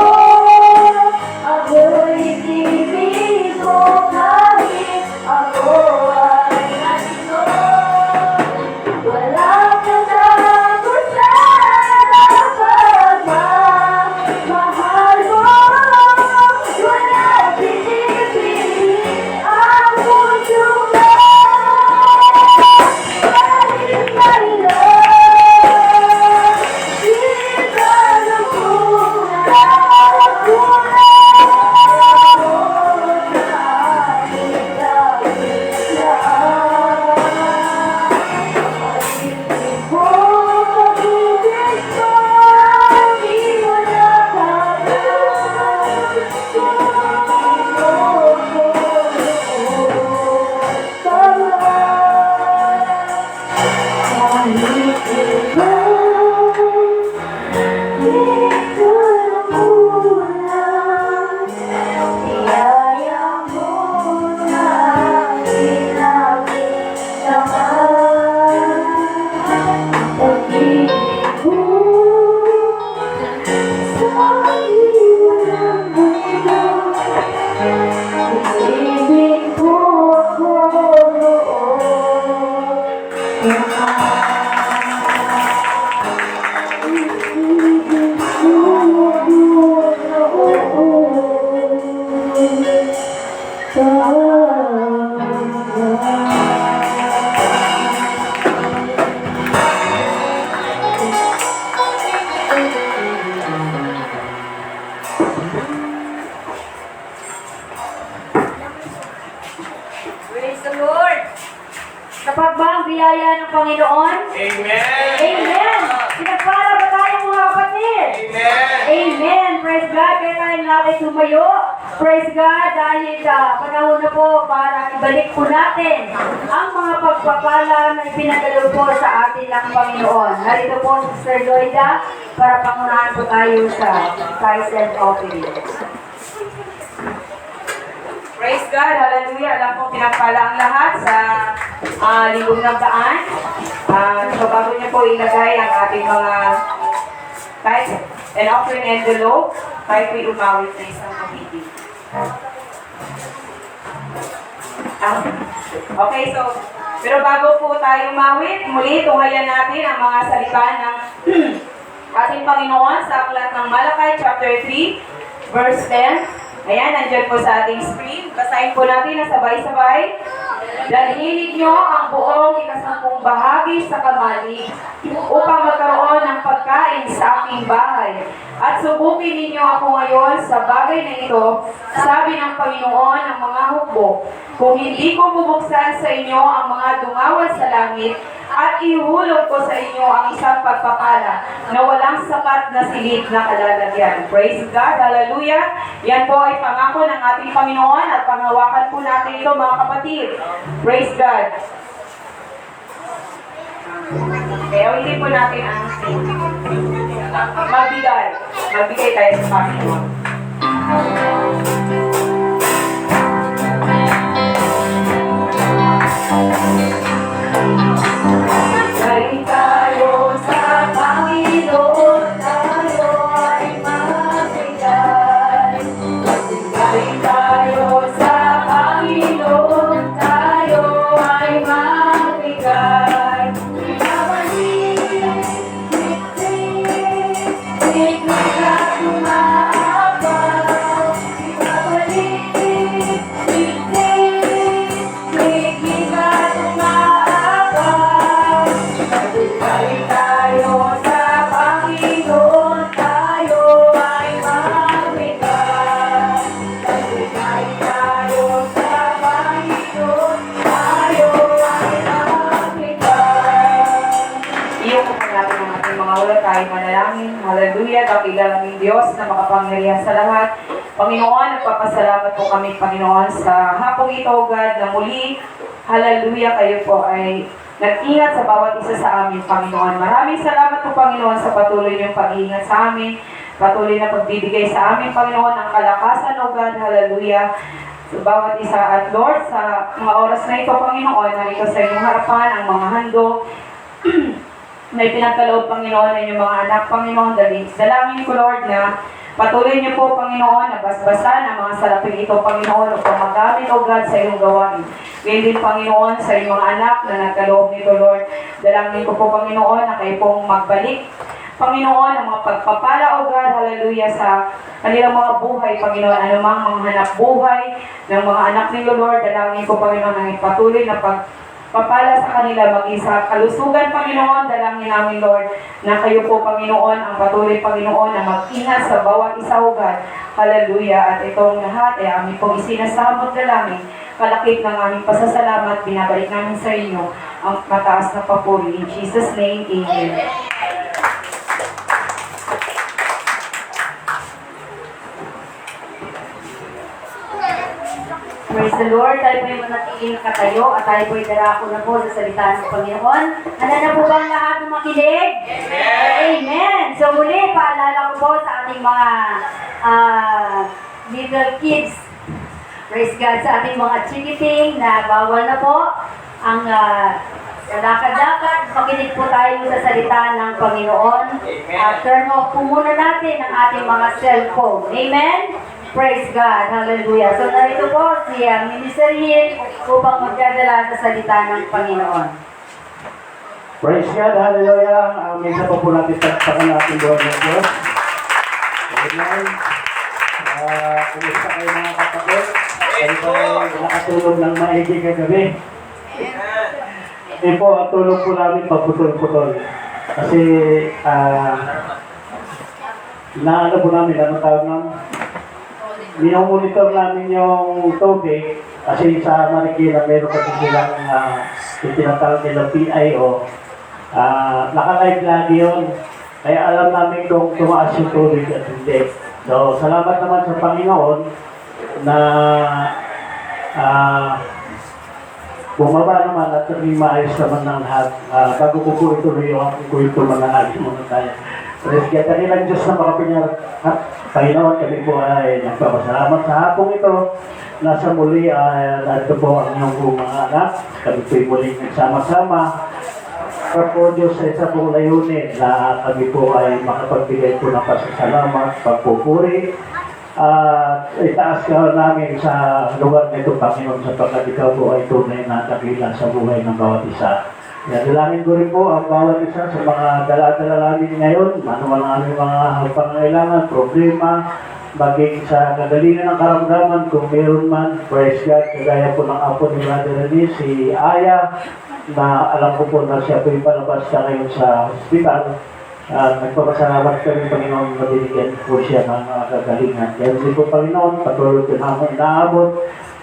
ako'y ibigin mo kahit ako ay ganito. Walang katapusan ang pagmamahal mo, walang pinipili ang puso mo. Kahit kailan di ka nagkulang, kulang mo sa aking laging daan. Pag-ibig mo, pag-ibig mo, di mo nakakalaman. Ibigin mo ako pagmahal. Kahit iba di ka nagkulang, niyaya mo sa aking laging daan. Pag-ibig mo sa aking walang hanggan, ibigin mo ako noon pagmahal. Ibigin mo ako noon Praise the Lord! Sapat ba ang biyaya ng Panginoon? Amen! Amen! Pinagpala ba tayo mga kapatid? Amen! Amen! Praise God! Kaya tayong natin tumayo. Praise God! Dahil panahon na po para ibalik po natin ang mga pagpapala na ipinagalaw po sa atin ng Panginoon. Narito po si Sister Lloyda para pangunahan po tayo sa tithes and offerings. Praise God! Hallelujah! Alam po pinagpala ang lahat sa Ligong ng Daan. So bago niyo po ilagay ang ating mga tithes and offering envelope, tayo po'y umawit na isang pag-ibig. Okay, so, pero bago po tayo umawit, muli tunghayan natin ang mga salita ng ating Panginoon sa aklat ng Malakay chapter 3, verse 10. Ayan, nandyan po sa ating screen. Basahin po natin na sabay-sabay. Dalhin ninyo ang buong ikasampung bahagi sa kamalig upang magkaroon ng pagkain sa aking bahay. At subukin ninyo ako ngayon sa bagay na ito, sabi ng Panginoon ng mga hukbo. Kung hindi ko bubuksan sa inyo ang mga dungawan sa langit, at ihulog ko sa inyo ang isang pagpapala na walang sapat na silid na kalalagyan. Praise God, hallelujah. Yan po ay pangako ng ating Panginoon at panghawakan po natin ito mga kapatid. Praise God. Kaya ulitin po natin ang magbigay. Magbigay tayo sa Panginoon. Galing tayo sa Panginoon, tayo ay magbigay. Galing tayo sa Panginoon, tayo ay magbigay. Ibabalik, biglig at umaapaw. Ibabalik, biglig at umaapaw. Galing tayo sa Panginoon, tayo ay magbigay. Galing tayo sa Panginoon, tayo ay magbigay. Iyong po natin ang ating mga ulat tayo manalangin. Hallelujah, dakilalang Diyos na makapangyarihan sa lahat. Panginoon, nagpapasalamat po kami, Panginoon, sa hapong ito, God, na muli, hallelujah, kayo po ay nag-ingat sa bawat isa sa amin, Panginoon. Maraming salamat po, Panginoon, sa patuloy niyong pag-iingat sa amin, patuloy na pagbibigay sa amin, Panginoon, ng kalakasan, O God, hallelujah, sa bawat isa. At Lord, sa mga oras na ito, Panginoon, narito sa inyong harapan ang mga handog na ipinagkaloob, Panginoon, ng inyong mga anak, Panginoon. Dalangin ko, Lord, na patuloy niyo po, Panginoon, na basbasan ang mga salaping ito, Panginoon, upang magamit, O God, sa iyong gawain. Ngayon din, Panginoon, sa iyong mga anak na nagkaloob nito, Lord. Dalangin ko po, Panginoon, na kayo pong magbalik, Panginoon, ang mga pagpapala, O God, hallelujah, sa kanilang mga buhay, Panginoon, anumang mga hanap buhay ng mga anak ninyo, Lord. Dalangin ko, Panginoon, ang patuloy na pagpapala sa kanila, maging sa kalusugan, Panginoon. Dalangin namin, Lord, na kayo po, Panginoon, ang patuloy, Panginoon, na mag-ingat sa bawat isa, O God. Hallelujah. At itong lahat ay aming pong isinasamot dalangin. Kalakip ng aming pasasalamat, binabalik namin sa inyo ang mataas na papuri. In Jesus' name, Amen. Praise the Lord. Tayo po yung manatiling nakatayo at tayo po yung darako na po sa salita ng Panginoon. Handa na po ba ang lahat ng makinig? Amen! So muli, paalala ko po sa ating mga little kids. Praise God, sa ating mga chikiting na bawal na po ang lakad-lakad. Makinig po tayo sa salita ng Panginoon. Turn off po muna natin ang ating mga cellphone. Amen? Praise God. Hallelujah. So, narito po si Minister Hill upang magdadala sa salita ng Panginoon. Praise God, hallelujah. Minsan pa po natin takpakan natin doon ng Diyos. Amen. Kumusta kayo mga kapatid? Kayo po nakatulog ng maigi kagabi. Hindi po, ang tulog po namin pagputol-putol. Kasi, naano po namin, ano tawag namin? Minomonitor namin yung tubig kasi sa Marikina meron kasi silang tinatawag nilang PIO. Naka-live lagi yun. Kaya alam namin kung tumaas yung tubig at hindi. So, salamat naman sa Panginoon na bumaba naman at naging maayos naman ng lahat. Bago ko po ituloy yung aking kwento, mananagin muna tayo. Praise God, kanilang Diyos na makapinyar. Panginoon, kami po ay nagpapasalamat sa hapong ito. Nasa muli, narito po ang inyong mga anak. Kami po ay muling nagsama-sama. Para po Diyos sa isa pong layunin na kami po ay makapagbigay po ng pasasalamat, pagpupuri. Itaas ka namin sa lugar nito, Panginoon, sapagkat ikaw po ay tunay na dakila sa buhay ng bawat isa. Dalangin ko rin po ang bawat isa sa mga dala-dala namin ngayon, ano man ang aming mga pangailangan, problema, maging sa kagalingan ng karamdaman kung meron man, praise God, kagaya po ng apo ni Brother Rene, si Aya, na alam ko po na siya po yung palabas na ngayon sa hospital. Nagpapasalamat kami, Panginoon, na binigyan po siya ng kagalingan. Kaya hindi po, Panginoon, patuloy ko namin inaabot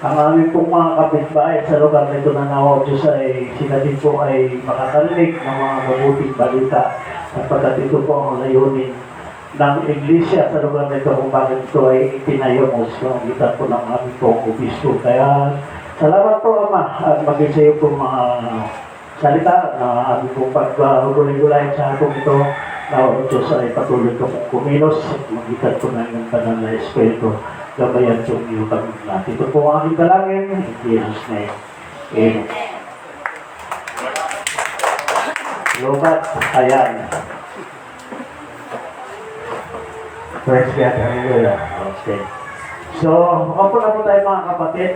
ang aming pong mga kapitbahay sa lugar na ito na nawa Diyos ay sila din po ay makakarinig ng mga mabuting balita. At pagkat ito po ang layunin ng iglesia sa lugar na ito kung bakit ito ay itinayo mo sa pamagitan po ng aming pong obispo. Kaya salamat po, Ama, at maging sa iyo po mga salita na aming pong paghulay-gulay sa atong ito na ang Diyos ay patuloy ko kumilos at magitan po ng iyong banal na Espiritu. Gabayan po niyo kami natin. Ito po ang aming dalangin. In Jesus' name. Amen. Lobat, ayan. Praise God. Hallelujah. Okay. So, opo na po tayo mga kapatid.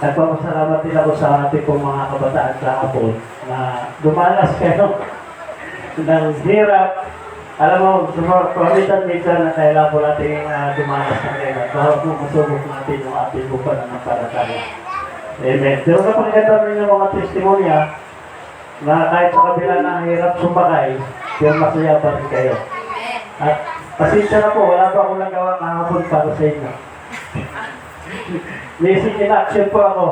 Nagpapasalamat din ako sa ating pong mga kabataan kahapon na dumanas kayo ng hirap. Alam mo, pamitan minsan na kailangan po natin dumanas ng hirap. Para po masubok natin yung ating po pananampalataya. Amen. Pero kapag natin yung mga testimonya na kahit sa kabila ng hirap sumakay, yung masaya pa rin kayo. At pasensya na po, wala pa akong nagawa kahapon para sa inyo. Missing in action po ako.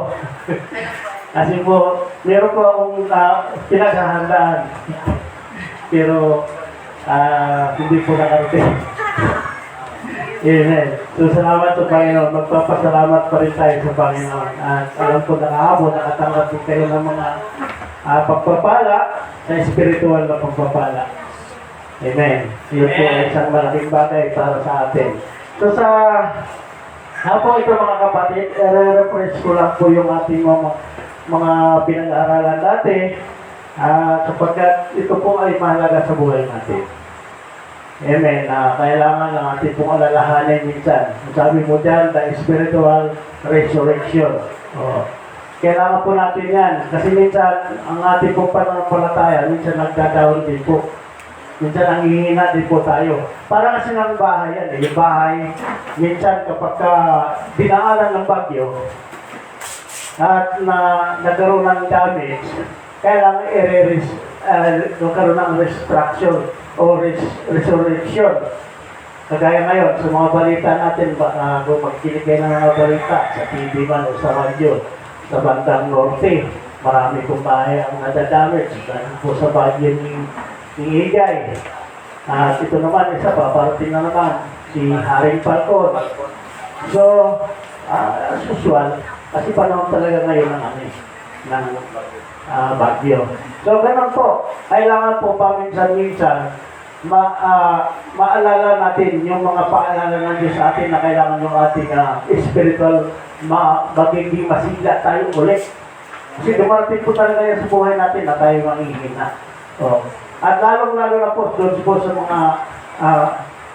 Kasi po, meron po akong pinaghahandaan. Pero, hindi po nakarating. Amen. So, salamat sa Panginoon. Magpapasalamat pa rin tayo sa Panginoon. At alam ko na kahapon, nakatanggap din kayo ng mga pagpapala sa spiritual na pagpapala. Amen. Yun po ay isang malaking bagay para sa atin. So sa hapon ito mga kapatid, i-reference ko lang po yung ating mga pinag-aaralan dati sapagkat ito po ay mahalaga sa buhay natin. Amen. Kailangan ng ating pong alalahanin minsan. Sabi mo dyan, the spiritual resurrection. Kailangan po natin yan. Kasi minsan, ang ating pong pananampalataya, minsan nagdadahon din po. Minsan nanghihina din po tayo. Para kasi ng bahay yan. Yung bahay, minsan kapag dinaanan ng bagyo, at nagkaroon ng damage, kailangan nagkaroon ng restructure o resurrection. Kagaya ngayon, sa mga balita natin, kung magkinig kayo ng mga balita sa TV man o sa radyo, sa bandang norte, marami pong bahay ang nadadamage dahil po sa bagyo ni Igay. At ito naman, isa pa, parating na naman, si Haring Falcon. So, usual, kasi panahon talaga ngayon ng bagyo. So, ganun po, kailangan po paminsan-minsan, maalala natin yung mga paalala ng Diyos sa atin na kailangan yung ating spiritual magiging masigla tayo ulit. Kasi dumarating po talaga yan sa buhay natin na tayo manghihina. At lalong-lalo na po doon po sa mga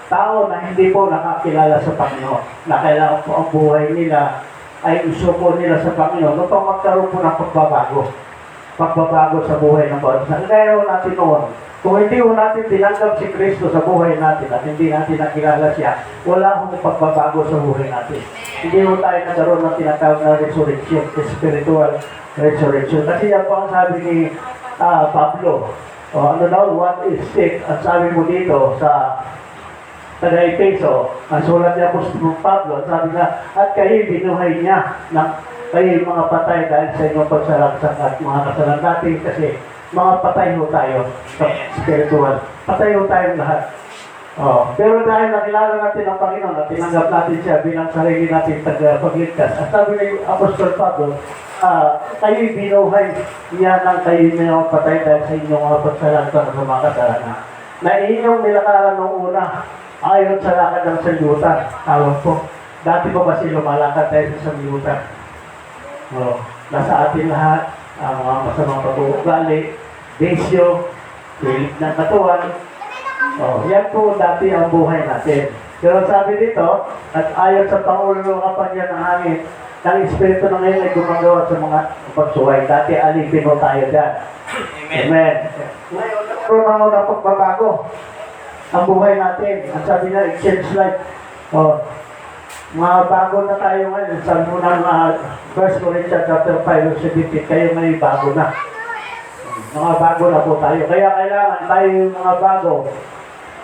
tao na hindi po nakakilala sa Panginoon, na kailangan po ang buhay nila ay isuko nila sa Panginoon upang magkaroon po ng pagbabago sa buhay ng bawat isa. Kaya natin noon, kung hindi po natin tinanggap si Kristo sa buhay natin at hindi natin nakilala siya, wala akong pagbabago sa buhay natin. Hindi po tayo nagkaroon ng tinatawag na resurrection, spiritual resurrection. Kasi yan po ang sabi ni Pablo. Ano daw, what is sick? Ang sabi mo dito sa Taga-Efeso, ang sulat niya po sa Pablo, sabi niya, at kayo binuhay niya ng kayo mga patay dahil sa inyong pagsalaksak at mga kasalan natin kasi mga patay ho tayo sa spiritual. Patay ho tayong lahat. Pero dahil nakilala natin ang Panginoon at tinanggap natin siya bilang sarili natin tagapagligtas. At sabi ni Apostol Pablo, kayo'y binuhay niya ng kayo na patay dahil sa inyong mga pagsalaksak at mga kasalanan. Na inyong nilakaran noong una, ayon sa lakad ng sanlibutan. Tawag po. Dati pa ba sila lumalakad tayo sa sanlibutan? Nasa atin lahat, ang mga masamang pag-uugali, bisyo, pilit ng katawan. Yan po dati ang buhay natin. Pero sabi dito, at ayon sa Pangulo ng kapangyarihan ng hangin, ang Espiritu na ngayon ay gumagawa sa mga pagsuway. Dati alipin mo tayo dyan. Amen. Ngayon, nagkaroon na pagbabago. ang buhay natin. Ang sabi na, exchange life. Oh, mga bago na tayo ngayon. Sabi mo ng 1 Corinthians chapter 5, verse 17, kayo may bago na. Mga bago na po tayo. Kaya kailangan tayo mga bago.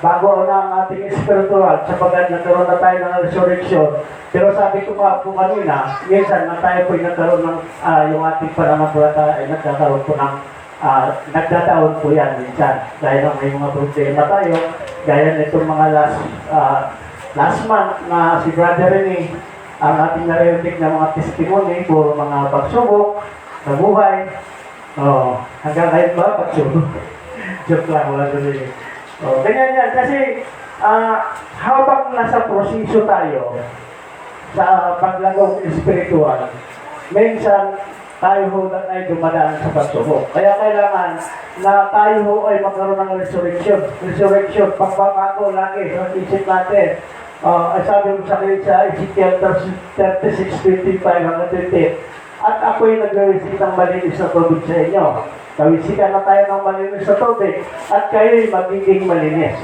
Bago na ang ating spiritual, sapagkat nagkaroon na tayo ng resurrection. Pero sabi ko pa po kanina, minsan na tayo po nagkaroon ng yung ating pananampalataya ay nagkakaroon po ng nagdataon po yan minsan. Dahil ng may mga problema tayo, gaya nitong mga last month na si Brother Rene, ang ating narinig na mga testimony po, mga pagsubok sa buhay. Hanggang ngayon ba, pagsubok? Joke lang, wala doon. Ganyan yan. Kasi habang nasa proseso tayo sa paglagong espiritual, minsan tayo ho na ay dumadaan sa pagsubok. Kaya kailangan na tayo ho ay magkaroon ng resurrection. Resurrection, pagbabago lagi sa isip natin. Sabi mo sa akin sa Ezekiel 36:25 hanggang 28, at ako'y nag-revisit ng malinis na tubig sa inyo. Kawisikan na tayo ng malinis na tubig at kayo'y magiging malinis.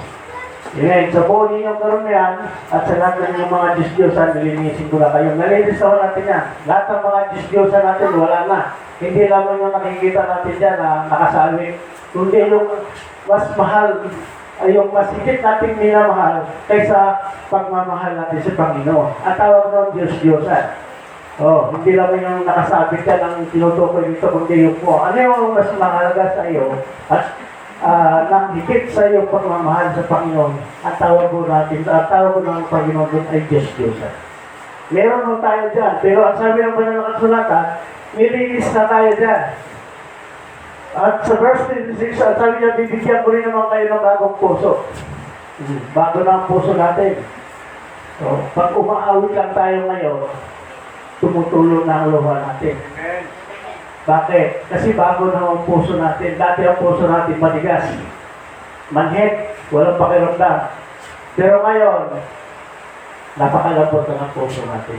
Amen. Sa buo ninyong karamihan at sa lahat ng inyong mga Diyos-Diyosan, nilinisin ko na kayo. Nalinis naman natin yan. Lahat ng mga Diyos-Diyosan natin, wala na. Hindi lamang yung nakikita natin dyan na nakasabi. Kundi yung mas mahal, ay yung mas higit nating minamahal kaysa pagmamahal natin sa Panginoon. At tawag ng Diyos-Diyosan. Hindi lang yung nakasabit ka ng tinutukoy dito, kundi yung po. Ano yung mas mahalaga sa iyo at nang higit sa iyo pagmamahal sa Panginoon at tawag ko ng Panginoon doon ay Diyos-Diyosan. Meron mo tayo dyan, pero ang sabi ng banal na kasulatan, nilinis na tayo dyan. At sa verse 26, ang sabi niya, bibigyan ko rin naman kayo ng bagong puso. Bago na ang puso natin. So, pag umaawit lang tayo ngayon, tumutulo na ang luha natin. Bakit? Kasi bago na ang puso natin. Dati ang puso natin matigas. Manhid, walang pakiramdam. Pero ngayon, napakalambot na ang puso natin.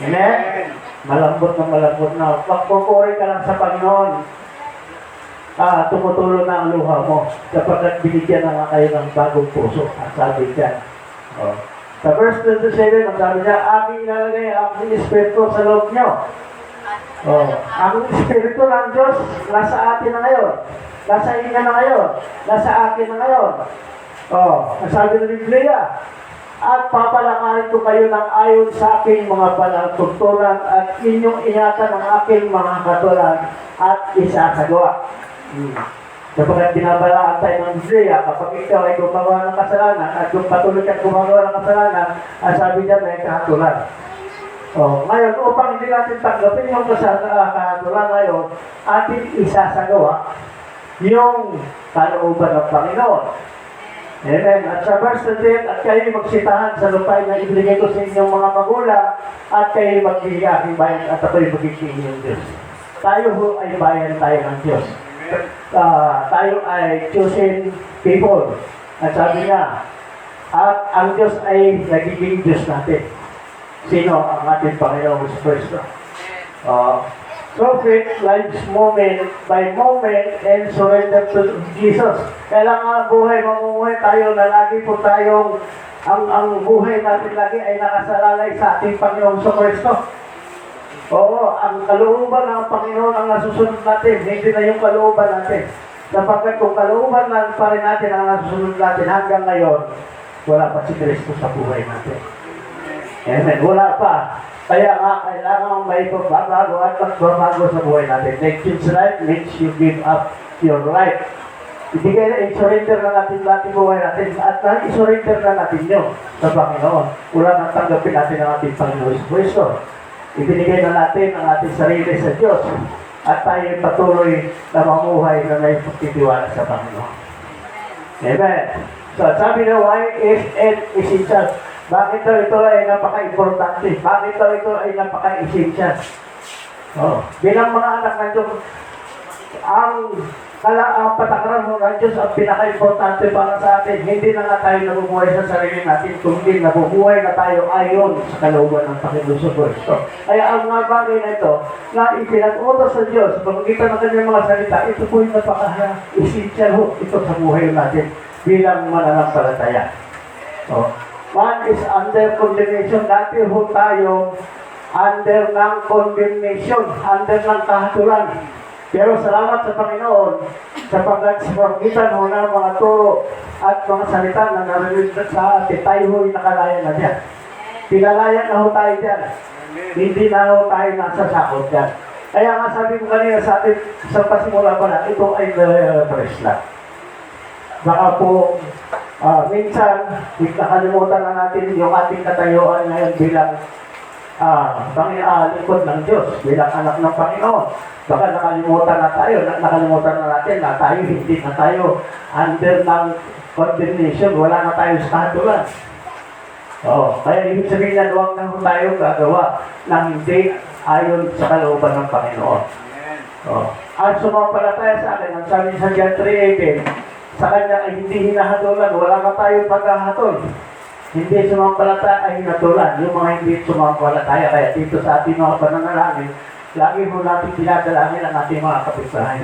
Amen? Malambot na. Pagpupuri ka lang sa Panginoon, tumutulo na ang luha mo. Kapag binigyan na nga kayo ng bagong puso. At sabi dyan. Sa verse 27, ang sabi niya, aking ilalagay ang Espiritu sa loob niyo. Ang Espiritu ng Diyos, nasa atin na ngayon. Nasa inyo na ngayon. Nasa akin na ngayon. Ang sabi ng Biblia, at papalakarin ko kayo ng ayon sa aking mga panagtugturan at inyong ingatan ang aking mga katulad at isasagawa. Kapag binabalaan tayo ng Biblia, kapag ikaw ay gumawa ng kasalanan at kung patuloy kang gumagawa ng kasalanan, ang sabi niya may kahatulan. Ngayon, upang hindi natin tanggapin yung kahatulan ngayon, atin isasagawa yung kalooban ng Panginoon. Amen. At sa verse 10, at kayo magsitahan sa lupain na ibigay ko sa inyong mga magulang at kayo magiging aking bayan at ako'y magiging inyong Diyos. Tayo ho ay bayan tayo ng Diyos. Tayo ay chosen people. At sabi niya, at ang Diyos ay nagiging Diyos natin. Sino ang ating Panginoon sa Kristo? So faith lives moment by moment and surrender to Jesus. Kailangan buhay mamumuhay tayo na lagi po tayong ang buhay natin lagi ay nakasalalay sa ating Panginoon sa Kristo. Ang kalooban ng Panginoon ang nasusunod natin, hindi na yung kalooban natin. Sapagkat kung kalooban lang pa rin natin ang nasusunod natin hanggang ngayon, wala pa si Kristo sa buhay natin. Amen. Wala pa. Kaya nga, kailangan may pagbabago at pagbabago sa buhay natin. Exchange life means you give up your life. Ibigay na, i-surrender na natin natin buhay natin at i-surrender na natin yun sa Panginoon. Wala nang tanggapin natin ang ating Panginoon sa Kristo. Ibinigay na natin ang ating sarili sa Diyos at tayo patuloy na mamuhay na may pagtitiwala sa Panginoon. Amen. So, sabi na, why is it essential? Bakit ito ay napaka-importante? Bakit ito ay napaka-essential? Bilang mga anak ng Diyos, ang patakaran mo ng Diyos ang pinaka-importante para sa atin. Hindi na nga tayo nabubuhay sa sarili natin, kundi nabubuhay na tayo ayon sa kalooban ng Panginoon sa Kristo. Kaya ang mga bagay na ito, na ipinag-utos sa Diyos, pagkita ng kanyang mga salita, ito po yung napaka-essential ito sa buhay natin. bilang mananampalataya. Oh. Man is under condemnation. Dati ho tayo under ng condemnation, under ng kahatulan. Pero salamat sa Panginoon, sapagkat sa pamagitan ho ng mga turo at mga salita na narinig sa atin, tayo ho'y nakalaya na dyan. Pinalaya na ho tayo dyan. Hindi na ho tayo nasa sakot dyan. Kaya nga sabi ko kanina sa atin, sa pasimula pa na, ito ay fresh lang. Baka po, minsan, nakalimutan na natin yung ating katayuan ngayon bilang lingkod ng Diyos, bilang anak ng Panginoon. Baka nakalimutan na natin na tayo, hindi na tayo under ng condemnation, wala na tayo sa kahatulan. Kaya ibig sabihin na huwag na tayo gagawa ng hindi ayon sa kalooban ng Panginoon. At sumampalataya sa akin, ang sabi sa John 3:18, sa kanya ay hindi hinahatulan, wala na tayo paghahatol. Hindi sumampalataya ay hinatulan, yung mga hindi sumampalataya. Kaya dito sa ating mga pananalangin, lagi mo natin dinadalangin ang ating mga kapitbahay.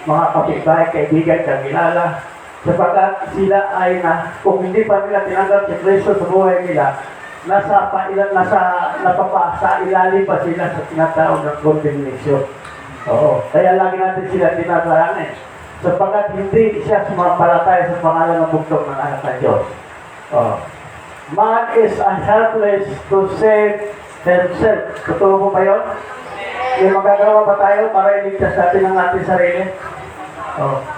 Mga kapitbahay, kaibigan, kakilala, sapagkat sila ay kung hindi pa nila tinanggap si Kristo sa buhay nila, napapasa ilalim pa sila sa tinatawag ng condemnation. Kaya lagi natin sila dinadalangin. Sapagkat hindi siya sumampalataya sa pangalan ng bugtong ng anak ng Diyos. Man is helpless to save himself. Totoo mo ba yun? May magagawa ba tayo para iligtas natin ang ating sarili?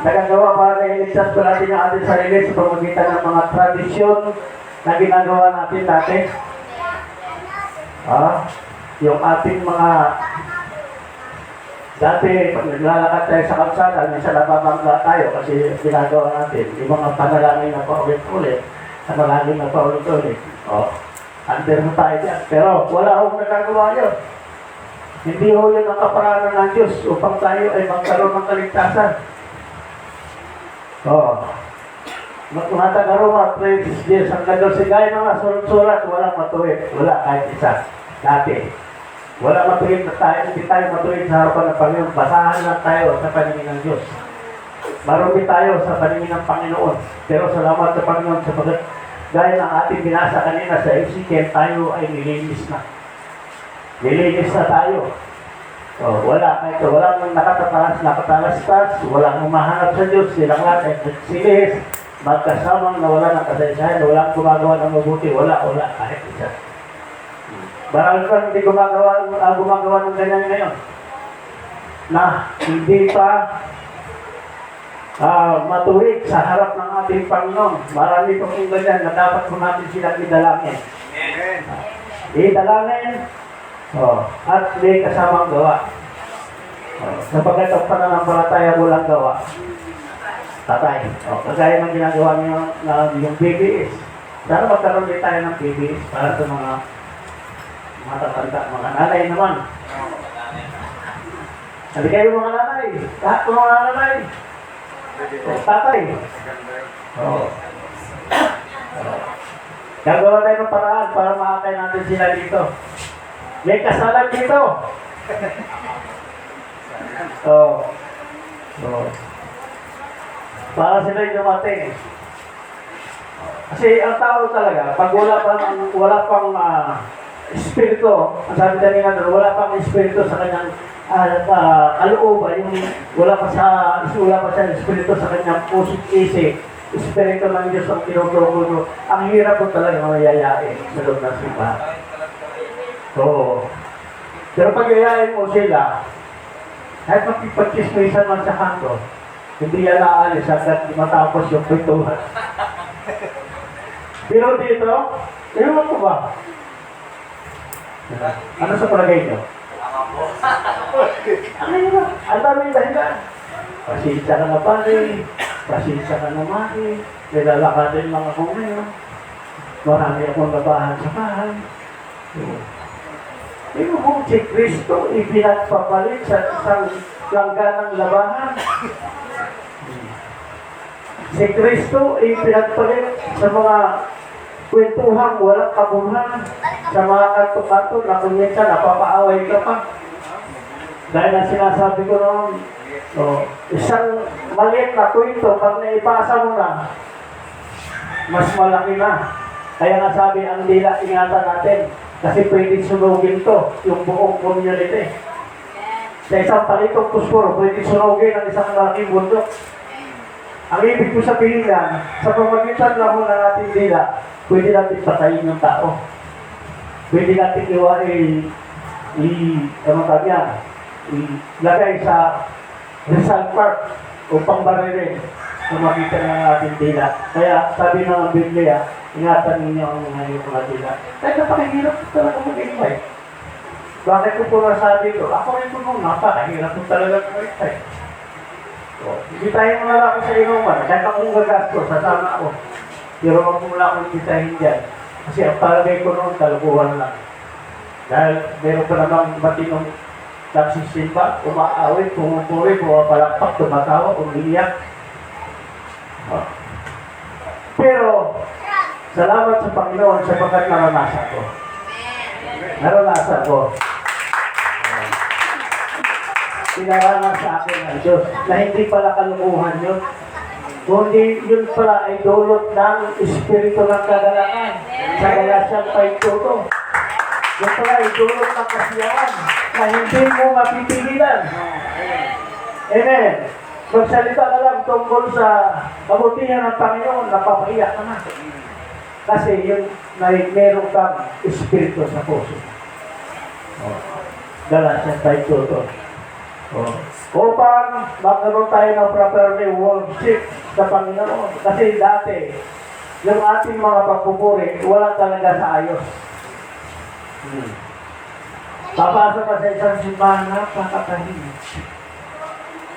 Nagagawa para iligtas pa natin ang ating sarili sa pamamagitan ng mga tradisyon na ginagawa natin dati? Yung ating mga dati, pag naglalakad tayo sa kalsada, minsan nababangga tayo kasi ginagawa natin yung mga panalangin na paulit-ulit, panalangin na paulit-ulit. Under mo tayo dyan. Pero wala akong nagagawa yun. Hindi ho yun ang kaparanan ng Diyos upang tayo ay magkaroon ng kaligtasan. Matagaro praise Diyos. Ang gagawsigay ng sulat-sulat, walang matuwid. Wala kahit isa. Dati. Wala matuwid na tayo, hindi tayo matuwid sa harapan ng Panginoon. Basahan lang tayo sa paningin ng Diyos. Marumi tayo sa paningin ng Panginoon. Pero salamat sa Panginoon sapagkat gaya ng ating binasa kanina sa Ezekiel, tayo ay nilinis na. Nilinis na tayo. Walang nakatalastas, walang humahanap sa Diyos, silang lahat ay nagsilis, magkasamang nawala ng kasaysayan, walang gumagawa ng mabuti, wala, kahit isa. Marami pa hindi gumagawa ng ganyan ngayon. Na hindi pa matuwid sa harap ng ating Panginoon. Marami pa kung ganyan na dapat po natin silang idalangin. Idalangin at may kasamang gawa. Sapagkat ang pananampalataya walang gawa, tatay. Kagaya ng ginagawa niyo na yung BBS. Sana magkaroon din tayo ng BBS para sa mga matatanda, mga nanay naman. Hindi kayo mga nanay. Lahat ng mga nanay. Tatay. Gagawa tayo ng paraan para makakay natin sila dito. May kasalan dito. Para sila yung dumating. Kasi ang tao talaga, pag wala pang espiritu, ang sabi kanina doon, wala pang espiritu sa kanyang kalooban, wala pa sa espiritu sa kanyang puso't isip, espiritu ng Diyos ang kinukulo. Ang hirap po talaga mayayain sa loob ng simbahan. Pero pag yayain mo sila, kahit makipag-chismisan man sa kanto, hindi yan naalis hanggang matapos yung pintuhan. Pero dito, ewan ko ba? Ano sa palagay nyo? Ang daming dahilan. Pasensya ka na pare, pasensya ka na maki, nilalakarin mga kong ngayon. Marami akong labahan sa bahay. Pero kung si Kristo ipinagpapalit sa isang langganang labahan, si Kristo ipinagpalit sa mga kwentuhang walang kabuhan, sa mga kanto-kanto na kung minsan napapaaway ka pa. Dahil ang sinasabi ko noon, So, isang maliit na kwento, pag naipasa mo na, mas malaki na. Kaya nga sabi, ang dila, ingatan natin. Kasi pwede sunugin to, yung buong community. Sa isang palitong pusporo, pwede sunugin ang isang malaking bundok. Ang ibig ko sabihin lang, sa pamagitan lang mo ng ating dila, pwede natin patayin ng tao. Pwede natin ilagay sa Rizal Park upang baririn pamagitan ng ating dila. Kaya sabi ng Biblia, ingatan ninyo ang mga dila. Kaya napakahirap ko talaga mag-invite. Bakit ko po nasabi ito? Ako rin po nung napakahirap ko talaga mag-invite. So, hindi tayo manala ko sa inuman. Kahit akong gagastos, sasama ako. Pero wag mo lang akong bitahin dyan. Kasi ang palagay ko noon, kalukuhan lang. Dahil meron pa namang matinong nagsisimba, umaawit, pumupuri, pumapalakpak, tumatawa, umiiyak. Pero, salamat sa Panginoon sapagkat naranasan ko. Naranasan ko. Pinaranas sa akin ng Diyos na hindi pala kalukuhan yun. Kundi yun pala ay dulot ng Espiritu ng kagalakan. Sa Galatians 5:2. Yun pala ay dulot ng kasiyahan na hindi mo mapipigilan. Amen. Magsalita ka lang tungkol sa kabutihan ng Panginoon, napapaiyak ka na. Kasi yun, meron kang Espiritu sa puso. Galatians 5:2. Upang magkaroon tayo ng properly worship sa Panginoon. Kasi dati, yung ating mga pagpupuri, wala talaga sa ayos. Papasok ka sa isang simbahan na pakakahinig.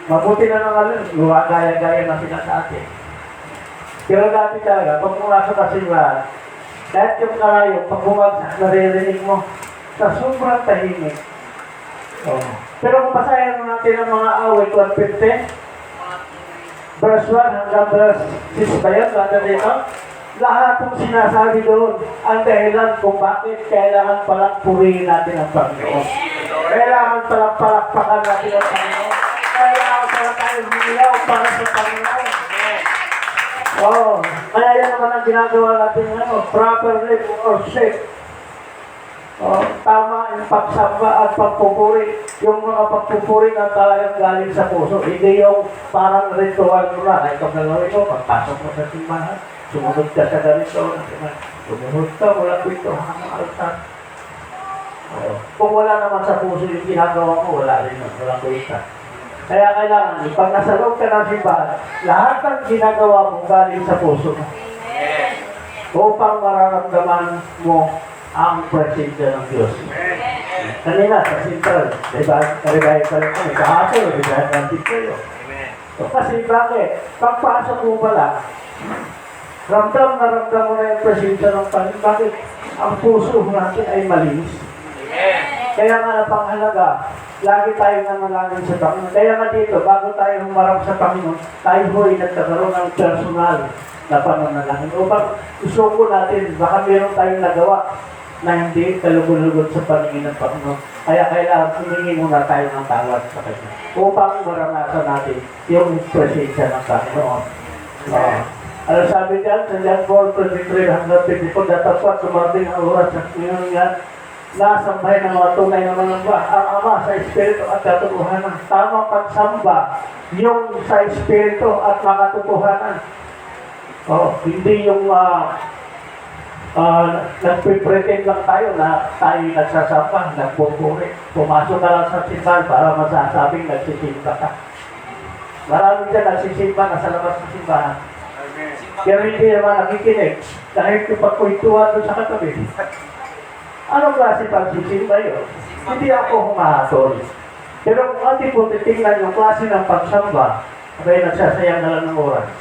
Mabuti na naman yun, gaya-gaya na sila sa atin. Pero dati talaga, pag pumasok ka sa simbahan, kahit yung karayo, pag bumagsak, naririnig mo, sa sobrang tahimik. Pero kung basahin natin ang mga awit 150, verse 1 hanggang verse 6 ba yun? Lahat ng sinasabi doon ang dahilan kung bakit kailangan palang purihin natin ang Panginoon. Kailangan palang palakpakan natin ang Panginoon. Kailangan palang tayo humiyaw para sa Panginoon. Kaya yan naman ang ginagawa natin properly worship. Tama yung pagsamba at pagpupuri. Yung mga pagpupuri na talagang galing sa puso. Hindi yung parang ritual mo na. Ito gagawin mo, pagpasok mo sa simbahan, sumunod ka sa ganito, sumunod ka, wala ko ito, ang altar. Kung wala naman sa puso yung ginagawa mo, wala rin yun, walang kuita. Kaya kailangan, pag nasa loob ka ng simbahan, lahat ng ginagawa mo galing sa puso mo. Upang mararamdaman mo ang presensya ng Diyos. Kanina, sa Central, karibay pa rin kami. Kahapon, karibay pa rin kayo. So, kasi bakit? Pagpasok mo pala, ramdam na ramdam mo na yung presensya ng Panginoon. Bakit? Ang puso natin ay malinis. Kaya nga napangalaga, lagi tayo nanalangin sa Panginoon. Kaya nga dito, bago tayo humarap sa Panginoon, tayo ho'y nagkakaroon ng personal na pananalangin. Upang isuko natin, baka meron tayong nagawa na hindi kalugod-lugod sa paningin ng Panginoon. Kaya kailangan humingi muna tayo ng tawad sa Kanya upang maranasan natin yung presensya ng Panginoon. Ano sabi diyan? Sa John 4:23 hanggang 54, datapat sumating ang oras sa ngayon nga nasambahay ng mga tunay na manamba ang Ama sa Espiritu at katotohanan. Tamang pagsamba yung sa Espiritu at makatotohanan. Hindi yung nagpipretend lang tayo na tayo nagsasamba, nagpupuri. Pumasok ka lang sa simbahan para masasabing nagsisimba ka. Marami dyan nagsisimba na sa labas ng simbahan. Pero hindi naman nakikinig. Dahil ipagkwentuhan doon sa katabi. Anong klase pagsisimba yun? Hindi ako humahatol. Pero kung ating po titingnan yung klase ng pagsamba, abay nagsasayang na lang ng oras.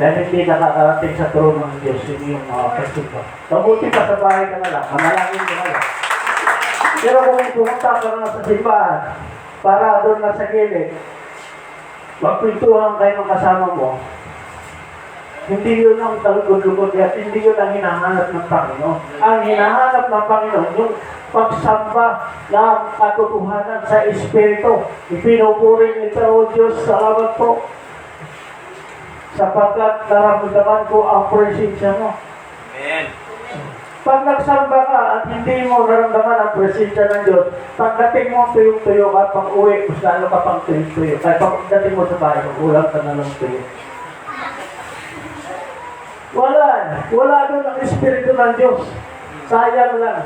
Dahil hindi nakakarating sa trono ng Diyos, hindi yung mga pagsimba. Mabuti pa sa bahay ka na lang, manalangin ka na lang. Pero kung pumunta ka na sa simbahan, para doon na sa gilid, magpintuhan kayo ng kasama mo, Hindi yun ang talugod-lugod at hindi yun ang hinahanap ng Panginoon. Ang hinahanap ng Panginoon, yung pagsamba ng katotohanan sa Espiritu. Ipinupuri nito, O Diyos, salamat po. Sapagkat naramdaman ko ang presensya mo. Amen. Pag nagsamba ka at hindi mo naramdaman ang presensya ng Diyos, pagdating mo tuyo-tuyo ka, pag uwi, mas lalo ka pang tuyo-tuyo. Kaya pagdating mo sa bahay, ulang ka na lang tuyo. Wala doon ang Espiritu ng Diyos. Sayang lang.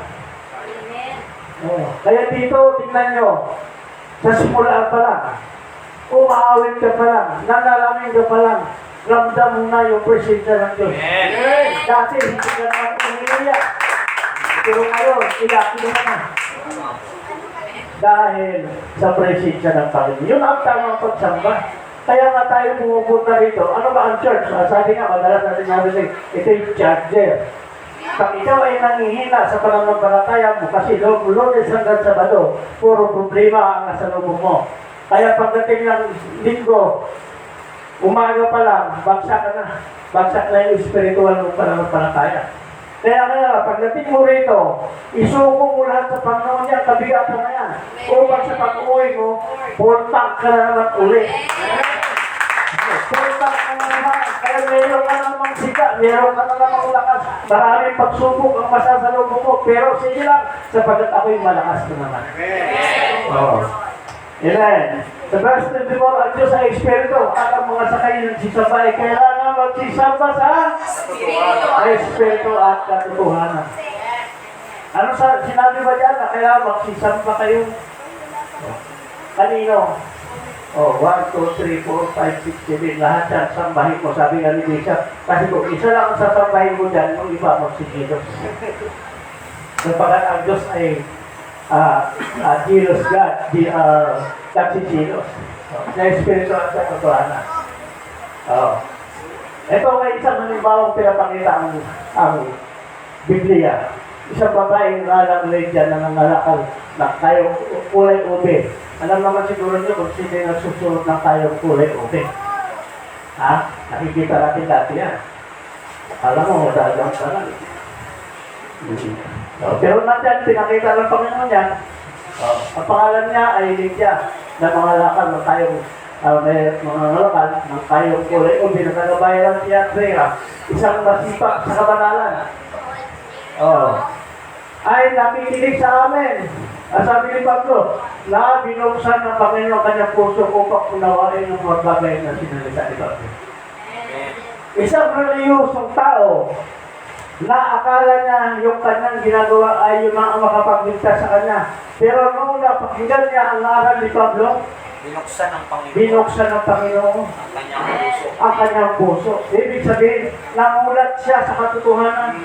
Kaya dito, tingnan nyo, sa simula pa lang, umaawit ka pa lang, nanalangin ka pa lang, ramdam mo na yung presensya ng Diyos. Amen. Dati, hindi ka naman umiiyak. Pero ngayon, iyakin mo na. Dahil sa presensya ng Panginoon. Yun ang tamang pagsamba. Kaya nga tayo pumupunta rito. Ano ba ang church? Sabi nga, madalas natin narinig, ito yung charger. Pag ikaw ay nangihina sa pananampalataya mo, kasi Lunes hanggang Sabado, puro problema ang nasa loob mo. Kaya pagdating ng linggo, umaga pa lang, bagsak ka na. Bagsak na yung spiritual mong pananampalataya. Kaya pagdating mo rito, isuko mo lahat sa Panginoon niya, kabigat mo na yan. Upang sa pag-uwi mo, puntak ka na naman uli. Puntak ka na naman. Kaya meron ka na namang sika, meron ka na namang lakas. Maraming pagsubok ang masasalubong mo, pero sige lang, sapagkat ako'y malakas na naman. Oo. Amen. Sa verse 24, ang Diyos ay Espiritu at ang mga sakay nagsisamba ay kailangan magsisamba sa Espiritu at katotohanan. Ano sinabi ba dyan na kaya magsisamba kayo? Kanino? 1, 2, 3, 4, 5, 6, 7, lahat yan, sambahin mo. Sabi nga ni Bishop, kasi kung isa lang ang sasambahin mo dyan, yung iba mo si Jesus. Sapagkat ang Diyos ay Jesus God, God si Jesus. Na Espiritu at sa katotohanan. Ito nga isang halimbawang pinapakita ang Biblia. Isang babae ng Lydia na nangalakal na tayong kulay ube. Alam naman siguro niyo kung sino yung nagsusunod ng tayong kulay ube. Ha? Nakikita natin dati yan. Alam mo, madadang ka lang. Pero natin, pinakita ng Panginoon yan. Ang pangalan niya ay Lydia na mga lakal ng tayong mga lakal ng tayong kulay ube na nagabayaran si Andrea. Isang masipa sa kabanalan. Ay nakikinig sa amin. Sabi ni Pablo, na binuksan ng Panginoon kanyang puso upang unawain ng mga bagay na sinalita ni Pablo. Isang reliyosong tao na akala niya yung kanyang ginagawa ay yung mga makapagligtas sa kanya. Pero nung napakinggan niya ang aral ni Pablo, binuksan ng Panginoon ang kanyang puso. Ibig sabihin, namulat siya sa katotohanan.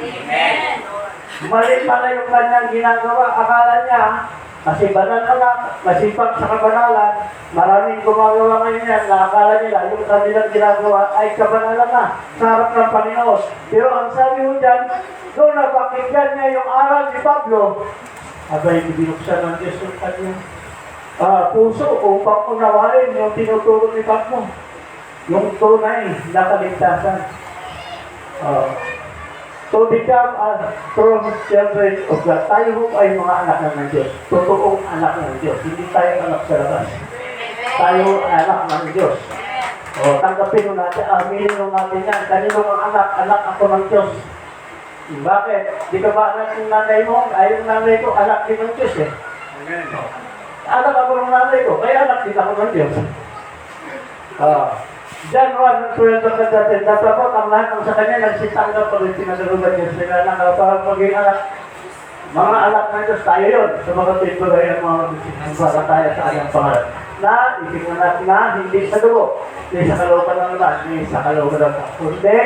Mali pala yung kanyang ginagawa. Akala niya, kasi banal na lang, masipag sa kabanalan, maraming gumagawa ngayon yan, nakakala nila yung kanilang ginagawa ay kabanalan na sa harap ng Panginoon. Pero ang sabi mo dyan, doon napakinggan niya yung aral ni Pablo, abay, binuksan ng Diyos yung kanyang puso upang unawain yung tinuturo ni Pablo. Yung tunay na kaligtasan. To become a true children of God. Tayo ay mga anak ng Diyos. Totoong anak ng Diyos. Hindi tayo anak sa labas. Tayo anak ng Diyos. Tanggapin mo natin, aminin mo natin yan. Kanino ang anak? Anak ako ng Diyos. Bakit? Di ka ba anak ng nanay mo? Ay, yung nanay ko, anak din ng Diyos eh. Anak ako ng nanay ko, kaya anak din ako ng Diyos. John 1:12 natin, dapat ang lahat ng sa kanya nagsitanggap pag tinagalugan niya sila ng para maging anak. Mga anak ng Diyos, tayo yun. Sa mga pintuloy ang mga magsisimbalataya sa kanyang pangalan. Na ipinangat na hindi sa dugo, hindi sa kalooban ng lahat, hindi sa kalooban ng kundi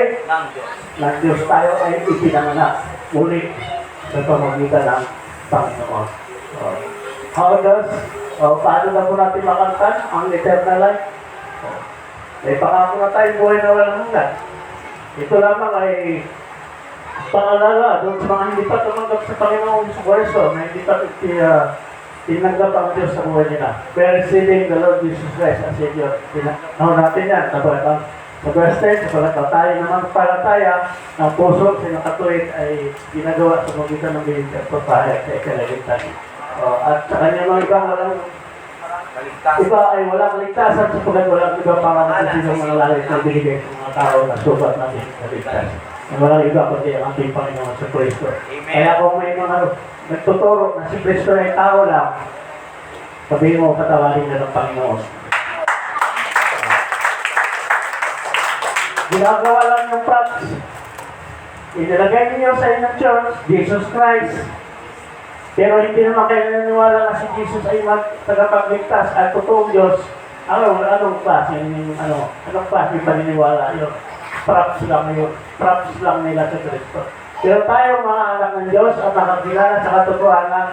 ng Diyos tayo ay ipinanganak muli sa pamagitan ng Panginoon. Paano na po natin makantan ang eternal life? May pangako na tayong buhay na walang hanggan. Ito lamang ay pangalaga doon sa mga hindi pa tumanggap sa Panginoon sa Kristo na hindi pa tinanggap ang Diyos sa buhay nila. Receiving the Lord Jesus Christ as Savior. Tinanggap natin yan. Sa verse 10, sa palataya naman palataya ng puso sa inyong katuwid ay ginagawa sa magitan ng bibig at papahayag sa ikalaligtas. At sa kanya mga ibang walang iba ay walang kaligtasan sapagkat walang iba para sa sinong mga langit na binigay sa mga tao na subat natin kaligtas. Ay walang iba kundi ang ating Panginoon sa Kristo. Kaya kung may mga nagtuturo na si Kristo ay tao lang, sabihin mo, patawarin na ng Panginoon. Ginagawa lang yung props. Inilagay ninyo sa inyong church, Jesus Christ. Pero hindi naman kayo naniniwala na si Jesus ay tagapagligtas at totoong Diyos. Anong klase? Anong klase paniniwala yun? Props lang nila sa Kristo. Pero tayo mga anak ng Diyos at nakakilala sa katotohanan,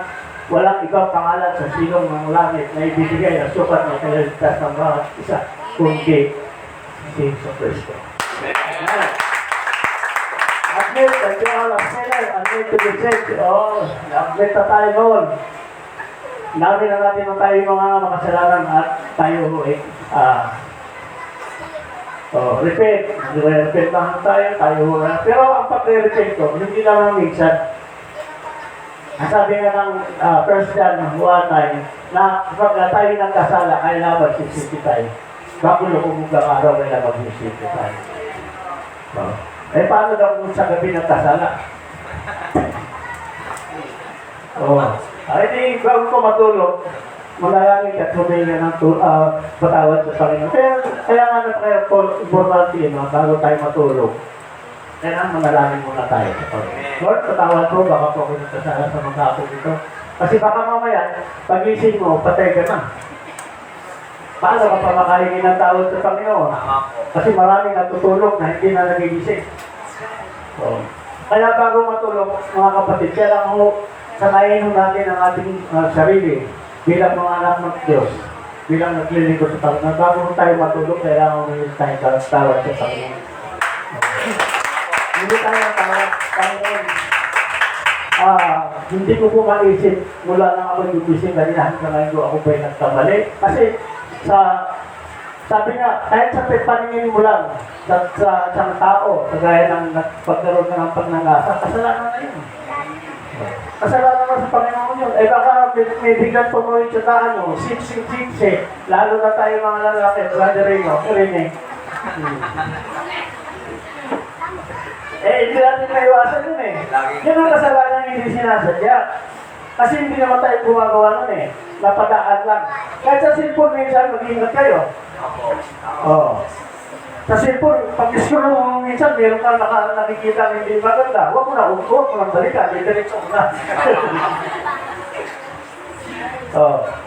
walang ibang pangalan sa silong ng langit na ibibigay na sukat na kailigtas ng bawat isa kundi si Jesus Kristo. Admit that you are a sinner, admit to be saved. Admit na tayo noon. Namin na natin na tayo mga makasalanan at tayo repent. Repent lang tayo. Pero ang pag-repent ko, hindi naman minsan. Ang sabi nga ng 1 John 1:9 na kapag tayo nagkasala, kailangan magsisisi tayo. Bago lumubog ang araw, kailangan magsisisi tayo. Paano daw kung sa gabi nagkasala? Ay di, bago ko matulog, malalangin at huminga ng patawad sa Panginoon. Kaya nga na kaya po, importante bago tayo matulog. Kaya manalangin muna tayo sa Panginoon. Lord, patawad ko, baka po ako nagkasala sa mga apo dito. Kasi baka mamaya, pagising mo, patay ka na. Paano ka pa makahingi ng tawad sa Panginoon? Kasi maraming natutulog na hindi na nagigising. Kaya bago matulog, mga kapatid, kailangan mo sanayin natin ang ating sarili bilang mga anak ng Diyos, bilang naglilingkod sa Panginoon. Bago tayo matulog, kailangan mo tayo tawad sa Panginoon. Hindi tayo tawad, Panginoon. Hindi ko po maisip mula nang ako gugising kanina hanggang ngayon ako ba'y nagkamali. Kasi sabi nga, kahit sa paningin mo lang sa isang tao, kagaya ng pagkaroon ka ng pagnangasa, kasalanan na yun. Kasalanan mo sa Panginoon yun. Baka may biglang tumuloy sa taan mo, siksi, lalo na tayo mga lalaki, brother Rino, Rene. Hindi natin maiwasan yun eh. Yun ang kasalanan hindi sinasadya. Kasi hindi naman tayo gumagawa nun eh. Napadaan lang. Kahit sa cellphone minsan, mag-ingat kayo. Sa cellphone, pag-scroll mo minsan, meron ka nakikita ng hindi maganda. Huwag mo na balikan. Diretso mo na.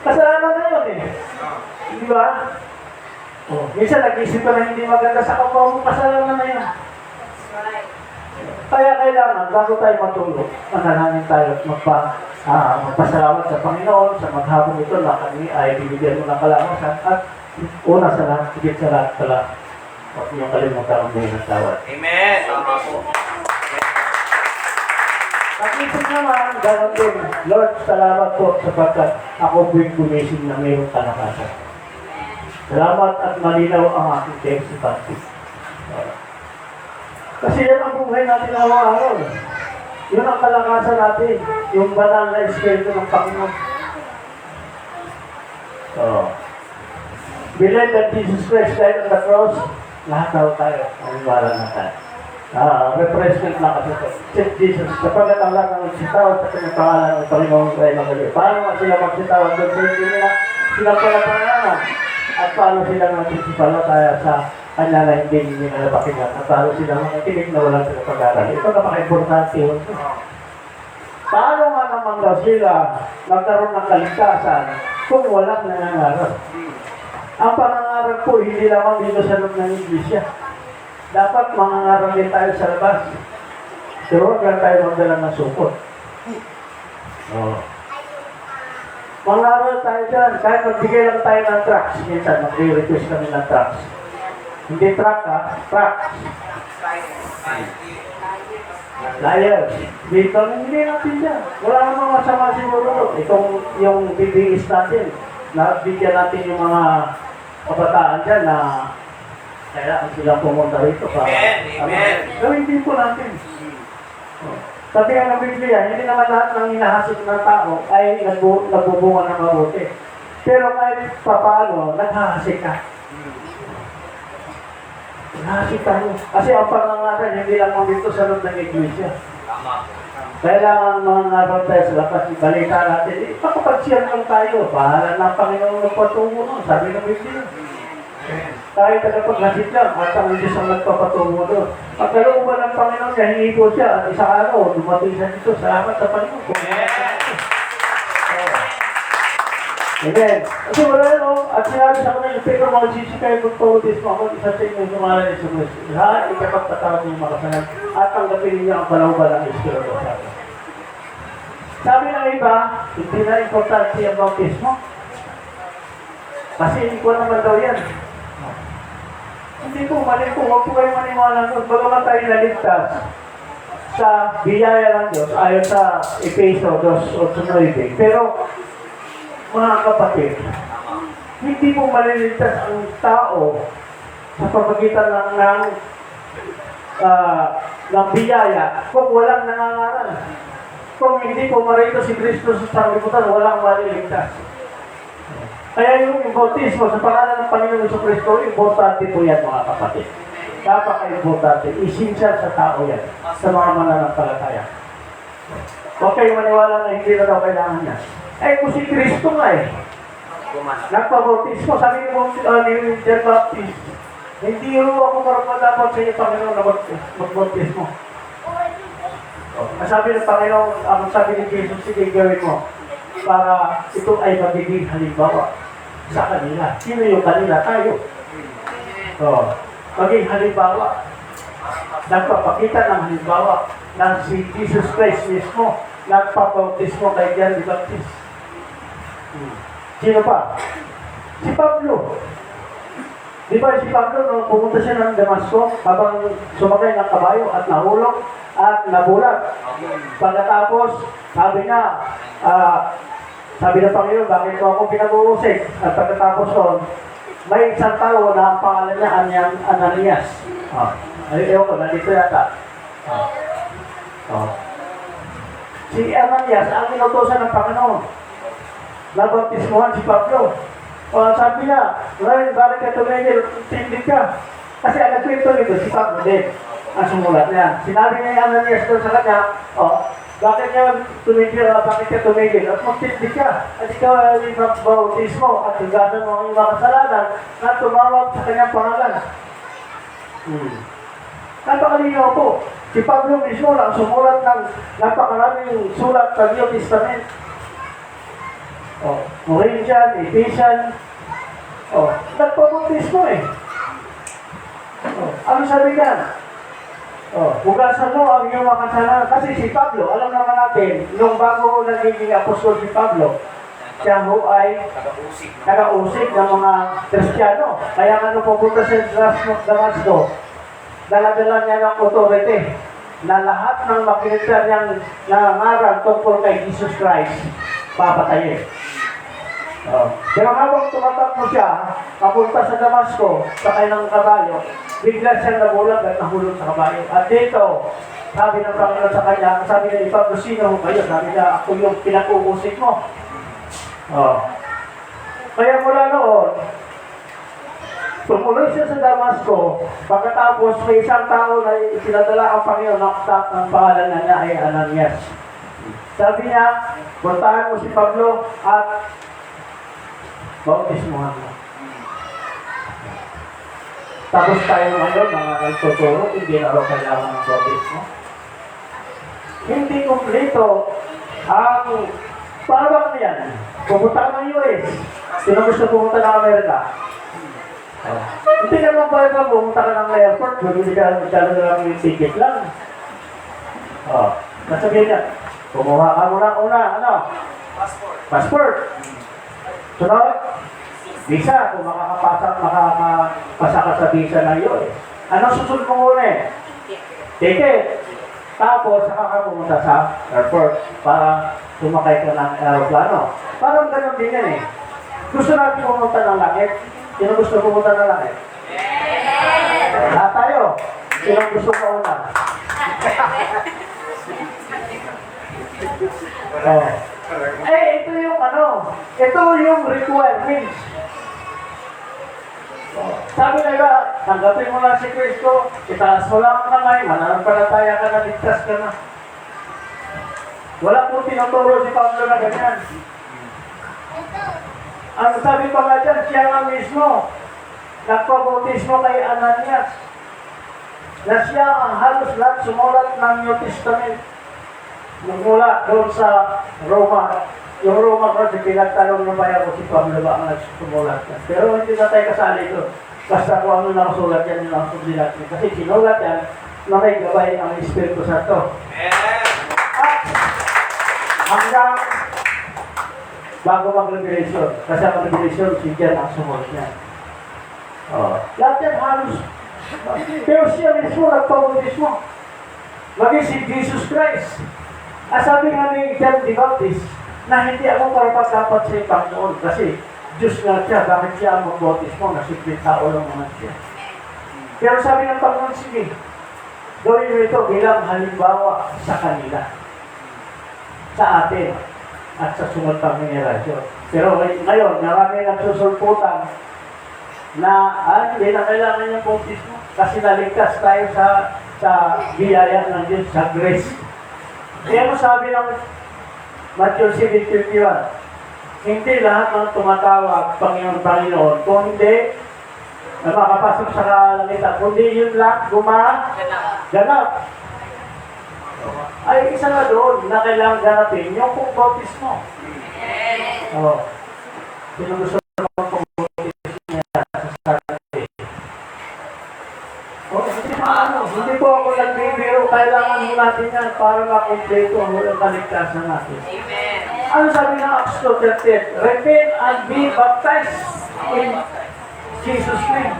Kasalanan na yun eh. Di ba? Minsan nag-isip ka na hindi maganda sa kapwa mo, kasalanan na yun. Kaya kailangan, bago tayo matulog, manalangin tayo at magpasalamat sa Panginoon sa maghapon ito na kami ay bibigyan mo ng kalamasan at una sa lahat, higit sa lahat pala, huwag niyong kalimutan ang buhay ng tawad. Amen. Tama po. Pag-isip naman, gano'n din, Lord, salamat po sapagkat ako po'y gumising na mayroong kalakasan. Salamat at malinaw ang aking text sa pati. Kasi yan ang buhay natin araw-araw. Yun ang kalakasan natin, yung banal na espiritu ng Panginoon. Believe that Jesus Christ died on the cross, lahat daw tayo, maniwala na tayo. Represent lang kasi ito. Saint Jesus, sapagkat ang lahat ng magsitawad sa kanyang pangalan ng Panginoon ay magaling. Paano nga sila magsitawad doon sa hindi nila silang palapangalan? At paano sila magsisipalataya sa kanya na hindi nila napakinggan? At paano sila makikinig na walang sila pag-aaral? Ito napaka-importante yun. Paano nga naman daw sila magkaroon ng kaligtasan kung walang nangangarap? Ang pangangarap po, hindi lamang dito sa loob ng iglesia. Dapat mangangarap din tayo sa labas. Pero huwag lang tayo magdala ng supot. Mangangarap tayo dyan. Kahit magbigay lang tayo ng tracts. Minsan, mag-request kami ng tracts. Hindi track ha, tracts. Liars. Dito, hindi natin dyan. Wala namang masama siguro. Itong yung BBS natin, nabigyan natin yung mga kabataan dyan na kailangan silang pumunta rito para Amen. gawin din po natin. Sabi nga ng Biblia, hindi naman lahat ng hinahasik ng tao ay nagbubunga ng mabuti. Pero kahit papaano, naghahasik ka. Naghahasik tayo. Kasi ang pangangaral, hindi lang dito sa loob ng iglesia. Tama. Kailangan mga ngaral tayo sa lakas, ibalita natin, pakapag-share lang tayo. Bahala ng Panginoon ng patungo nun, sabi ng Biblia. Tayo tagapaghasit lang at ang Diyos ang nagpapatungo doon. Pagkalooban ng Panginoon niya, hingi po siya at isang araw, dumating siya dito. Salamat sa Panginoon. Amen. Kasi wala no, at sinabi sa kanila, pero mga sisi kayo magpautismo ako, isa sa inyo sumalan ni Jesus. Lahat ikapagpatawad niyo mga kasalan at tanggapin ninyo ang kalauban ng Espiritu Santo. Sabi ng iba, hindi na importante ang bautismo. Kasi hindi ko naman daw yan. Hindi po, mali po. Huwag po kayo maniwala doon. Bagaman tayo naligtas sa biyaya ng Diyos, ayon sa Efeso 2:8. Pero, mga kapatid, hindi po maliligtas ang tao sa pamagitan ng biyaya kung walang nangangaral. Kung hindi po marito si Kristo sa sanglibutan, walang maliligtas. Kaya yung bautismo sa pangalan ng Panginoon Jesucristo, importante po yan mga kapatid. Napaka-importante. Essential sa tao yan. Sa mga mananampalataya. Huwag kayo maniwala na hindi na daw kailangan niya. Eh kung si Kristo nga nagpabautismo, sabi mo ni John Baptist, hindi ro ako marapat sa iyo, Panginoon, na magbautismo. Sabi ng Panginoon, ang sabi ni Jesus, sige gawin mo para ito ay magiging halimbawa sa kanila. Sino yung kanila? Tayo. Maging halimbawa. Nagpapakita ng halimbawa na si Jesus Christ mismo nagpapautismo kay John the Baptist. Sino pa? Si Pablo. Di ba si Pablo, nung pumunta siya ng Damasco, habang sumakay ng kabayo at nahulog at nabulag. Pagkatapos, sabi niya, sabi ng Panginoon, bakit mo ako pinag-uusig? At pagkatapos nun, may isang tao na ang pangalan niya, Ananias. Ewan ko, nandito yata. Si Ananias, ang inutosan ng Panginoon. Nabaptismuhan si Pablo. Sabi niya, Ryan, bakit ka tumigil? Tindig ka. Kasi ang nagkwento nito, si Pablo din. Ang sumulat niya. Sinabi niya yung Ananias doon sa kanya, bakit ka tumigil? At magtindig ka. At ikaw ay magbautismo at tugasan mo ang iyong mga kasalanan na tumawag sa kanyang pangalan. Napakalinaw po. Si Pablo mismo lang sumulat ng napakaraming sulat sa New Testament. Corinthian, Ephesian. Nagpabautismo eh. Ano sabi ka? Hugasan mo ang iyong mga kasalanan. Kasi si Pablo, alam naman natin, nung bago nagiging apostol si Pablo, siya ho ay nag-ausig ng mga Kristiyano. Kaya nga nung pupunta sa Damasco, dala-dala niya ng authority na lahat ng makinita niyang nangangaral tungkol kay Jesus Christ, papatayin. Pero habang tumatakbo siya, papunta sa Damasco, sakay ng kabayo, bigla siyang nabulag at nahulog sa kabayo. At dito, sabi ng Panginoon sa kanya, sabi niya, Pablo, sino ho kayo? Sabi niya, ako yung pinag-uusik mo. Kaya mula noon, tumuloy siya sa Damasco, pagkatapos may isang tao na sinadala ang Panginoon ang pangalan niya ay Ananias. Sabi niya, puntahan mo si Pablo at bautismuhan mo. Tapos tayo ngayon, mga nagtuturo, hindi na raw kailangan ng bautismo. Hindi kumpleto ang parang yan. Pupunta ka ng US. Sino gusto pumunta ng Amerika? Hindi naman pa ito, pumunta ka ng airport, bumili ka lang yung ticket lang. Nasabihin niya, kumuha ka muna una, Passport. Sunod, visa, kung makakapasa ka sa visa na yun. Ano susunod mo muna? Ticket. Tapos, saka ka pumunta sa airport para sumakay ka ng aeroplano. Parang ganun din yan eh. Gusto natin pumunta ng langit. Sino gusto pumunta ng langit? Lahat tayo. Sinong gusto ko una? Oh. Ito yung ito yung requirements. Sabi nila, tanggapin mo na si Kristo, itaas mo lang ang kamay, mananampalataya ka na, ligtas ka na. Wala po tinuturo si Pablo na ganyan. Ang sabi pa nga dyan, siya nga mismo, nagpabautismo kay Ananias, na siya ang halos lahat sumulat ng New Testament. Nagmula doon sa Roma, yung Roma kasi pinagtanong ng bayan ko si Pablo ba ang nagsumulat yan. Pero hindi na tayo kasali doon. Basta kung ano nakasulat yan, yung nakasulat yan. Kasi sinulat yan na may gabay ang Espiritu Santo. At hanggang bago mag-revelation. Kasi ang revelation, si Jan ang sumulat yan. Lahat yan halos. Pero siya mismo nagpabautismo. Maging si Jesus Christ. Sabi nga ni John the Baptist, na hindi ako karapat-dapat sa Panginoon kasi Diyos nga siya, bakit siya ang magbautismo na sikrit tao lang naman siya. Pero sabi ng Panginoon, sige, gawin mo ito bilang halimbawa sa kanila, sa atin, at sa sunod pang henerasyon. Pero ngayon, marami nagsusulputan na hindi na kailangan yung bautismo kasi naligtas tayo sa biyaya ng Diyos, sa grace. Kaya mo sabi ng Matthew 7:21, hindi lahat ng tumatawag Panginoon, kung hindi na makapasok sa kalangitan, kundi yun lang gumaganap. Ay, isa na doon na kailangan ganapin yung pong bautismo. Sino gusto naman pong bautismo niya sa sarili? Hindi po ako nagbibiro, kailangan natin yan para makumpleto ang kaligtasan natin. Ano sabi ng Acts 2:38? Repent and be baptized in Jesus' name.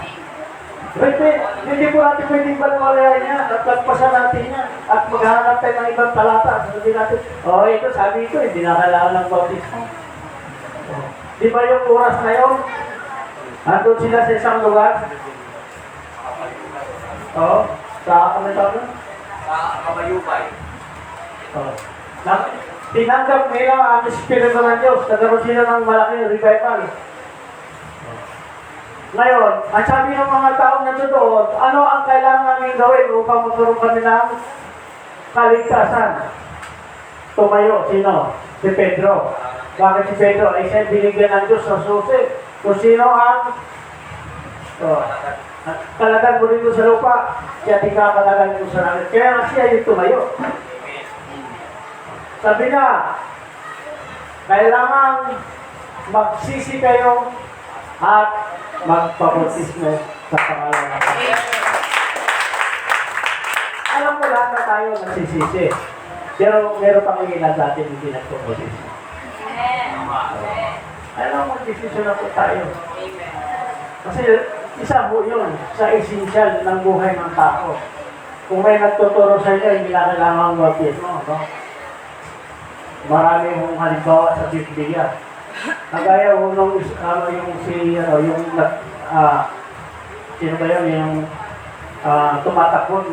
Repent. Hindi po natin pwedeng balwalayan yan at lagpasan natin yan at maghahanap tayo ng ibang talata. Sabi natin, ito sabi ko, hindi na kailangan ng bautismo. Di ba yung oras na yun? Andun sila sa isang lugar? Sa ano tawag? Sa Kabayubay. Tinanggap nila ang Espiritu ng Diyos. Nagkaroon sila ng malaking revival. Ngayon, ang sabi ng mga taong nandoon, ano ang kailangan namin gawin upang magkaroon kami ng kaligtasan? Tumayo, sino? Si Pedro. Bakit si Pedro? Ay siya binigyan ng Diyos ng susi. Kung sino ang kalagan mo dito sa lupa, siya di ka kalagan mo sa langit. Kaya nga siya yung tumayo. Sabi na, kailangan magsisi kayo at magpabautismo sa pangalan ng Panginoon. Alam ko lahat na tayo nagsisisi. Pero meron pang ilan natin hindi nagpabautismo. Alam mo, magsisisi na po tayo. Kasi isa po yun sa essential ng buhay ng tao. Kung may nagtuturo sa inyo, hindi na kailangan ng bautismo. Marami mong halimbawa sa Biblia. Kagaya nung sino ba yun, yung tumatakbo,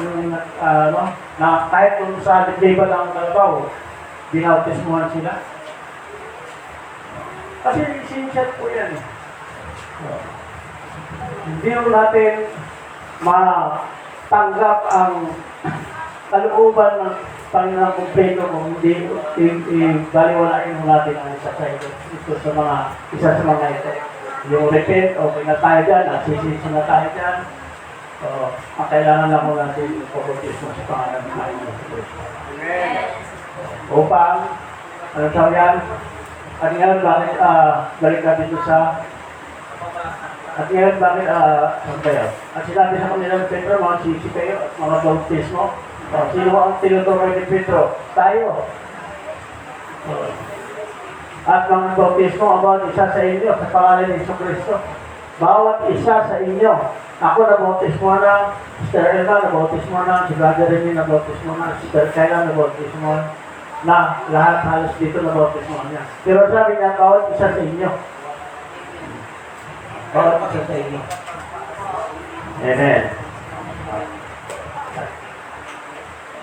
na kahit kung sa dibdibal ang kalabaw, binautismuhan sila. Kasi essential po yan. Hindi natin matanggap ang kalooban ng Panginoon kumpleto kung hindi baliwalain mo natin ang isa sa mga ito. Yung repent, okay na tayo dyan, nagsisisi na tayo dyan. Ang kailangan lang mo natin ipabautismo sa pangalan ng Panginoon sa Kristo. Upang, ano tawag yan? At ngayon, bakit balik natin dito sa at ngayon, bakit saan kayo? At sinabi sa kanila ng Pedro, mga sisi kayo at mga bautismo. Sino ang tinuturo ni Pedro? Tayo. At mga bautismo ang bawat isa sa inyo sa pangalan ni Kristo. Bawat isa sa inyo. Ako na bautismo na, Sister Elma na bautismo na, si Brother Remy na bautismo na, si Sister Kayla na bautismo na, lahat halos dito na bautismo niya. Pero sabi niya, bawat isa sa inyo. Bawat isa sa inyo. Amen.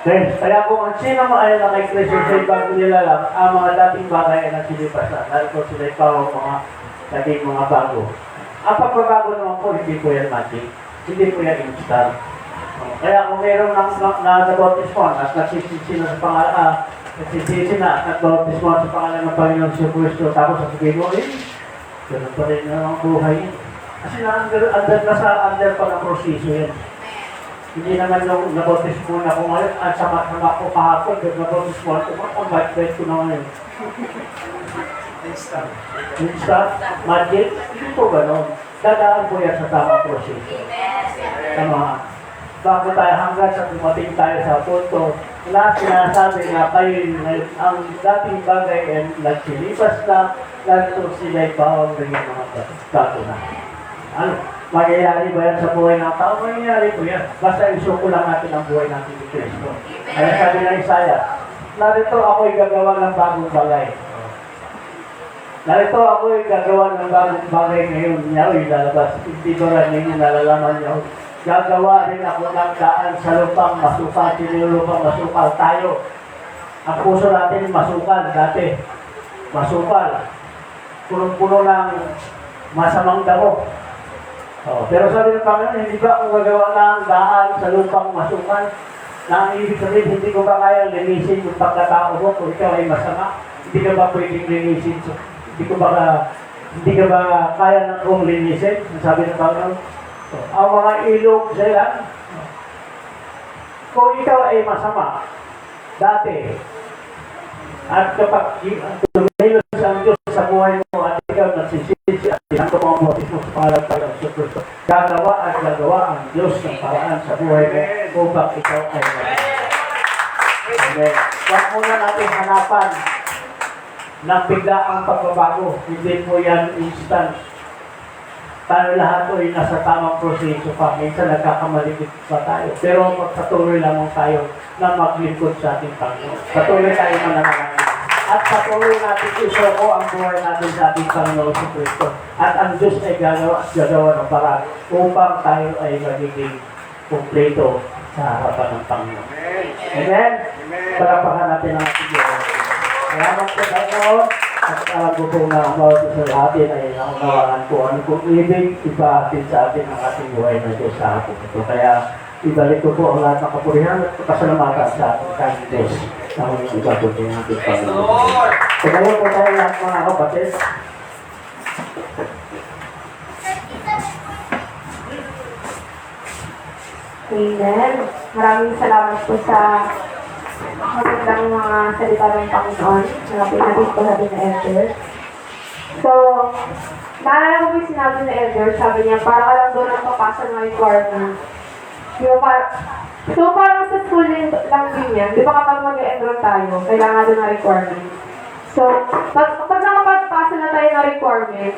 Okay, kaya kung ang sino mo ay nakikristo sa ibang nila lang, ang mga dating bagay ay nasilipas na. Dahil kung sila ikaw mga naging mga bago. Ang pagbabago naman po, hindi po yan magic. Hindi po yan instant. Kaya kung meron na-baptize mo at nagsisisi na sa pangalan, nagsisisi na at nag-baptize mo sa pangalan ng Panginoon sa Kristo, tapos sasabihin mo, ganun pa rin na ang buhay. Kasi under pa ng proseso yan. Hindi naman nung nabaptize mo na kung ngayon, at sama ko kahapon, nabaptize mo, kung bait ko na ngayon. Instant, magic, hindi po gano'n. Dadaan po yan sa tamang proseso. Tama. Bago tayo hanggang sa dumating tayo sa punto, lahat sinasabi na kayo ang dating bagay ay nagsilipas na, lalo sila'y bawang rin yung mga bago na. Ano? Magyayari ba yan sa buhay ng tao? Magyayari po yan. Basta isuko lang natin ang buhay natin ni Kristo. Kaya sabi ng Isaiah, narito ako'y gagawa ng bagong bagay. Narito ako'y gagawa ng bagong bagay ngayon. Niyao'y lalabas. Hindi ba rin ninyo nalalaman niyo? Gagawa rin ako ng daan sa lupang masukal. Sinilupang masukal tayo. Ang puso natin masukal dati. Masukal. Punong-puno ng masamang damo. Pero sabi ng Panginoon, hindi ba kung gagawa ng daan sa lupang masukal? Na ang ibig sabihin, hindi ko ba kaya linisin yung pagkatao mo kung ikaw ay masama? Hindi ka ba pwedeng linisin? Hindi ka ba kaya ng kong linisin? Sabi ng Panginoon, ang mga ilog sila, kung ikaw ay masama, dati, at kapag tumilos ang Diyos sa buhay mo at ikaw nagsisisi at tinanggap mo ang bautismo sa pangalan ng Panginoon Kristo, gagawa at gagawa ang Diyos ng paraan sa buhay mo upang ikaw ay masama. Amen. Huwag muna natin hanapan ng biglaang pagbabago. Hindi po yan instant. Tayo lahat ay nasa tamang proseso pa. Minsan nagkakamalikit pa tayo. Pero magpatuloy lamang tayo na maglingkod sa ating Panginoon. Patuloy tayo mananalangin. At patuloy natin isoko ang buhay natin sa ating Panginoon sa Kristo. At ang Diyos ay gagawa ng paraan upang tayo ay magiging kumpleto sa harapan ng Panginoon. Amen? Palapakan natin ang ating Diyos. Salamat po tayo. At alam ko po na ang bawat isa sa atin ay naunawaan ko ano kung ibig ipahatid sa atin ang ating buhay na Diyos sa hapon ito. Kaya ibalik ko po ang lahat ng kapurihan at pasalamatan sa ating kanyang Diyos na huling ipapunti ng ating Panginoon. Pagkayo po tayo lahat mga kapatid. Amen. Maraming salamat po sa magandang mga salita ng Panginoon na pinatid po natin na Elder. So, naalala ko po yung sinabi na Elder, sabi niya, para ka lang doon ang papasa ng requirement. So, parang sa school lang din yan, di ba kapag mag-enroll tayo, kailangan doon ng requirement. So, pag nakapagpasa na tayo ng requirement,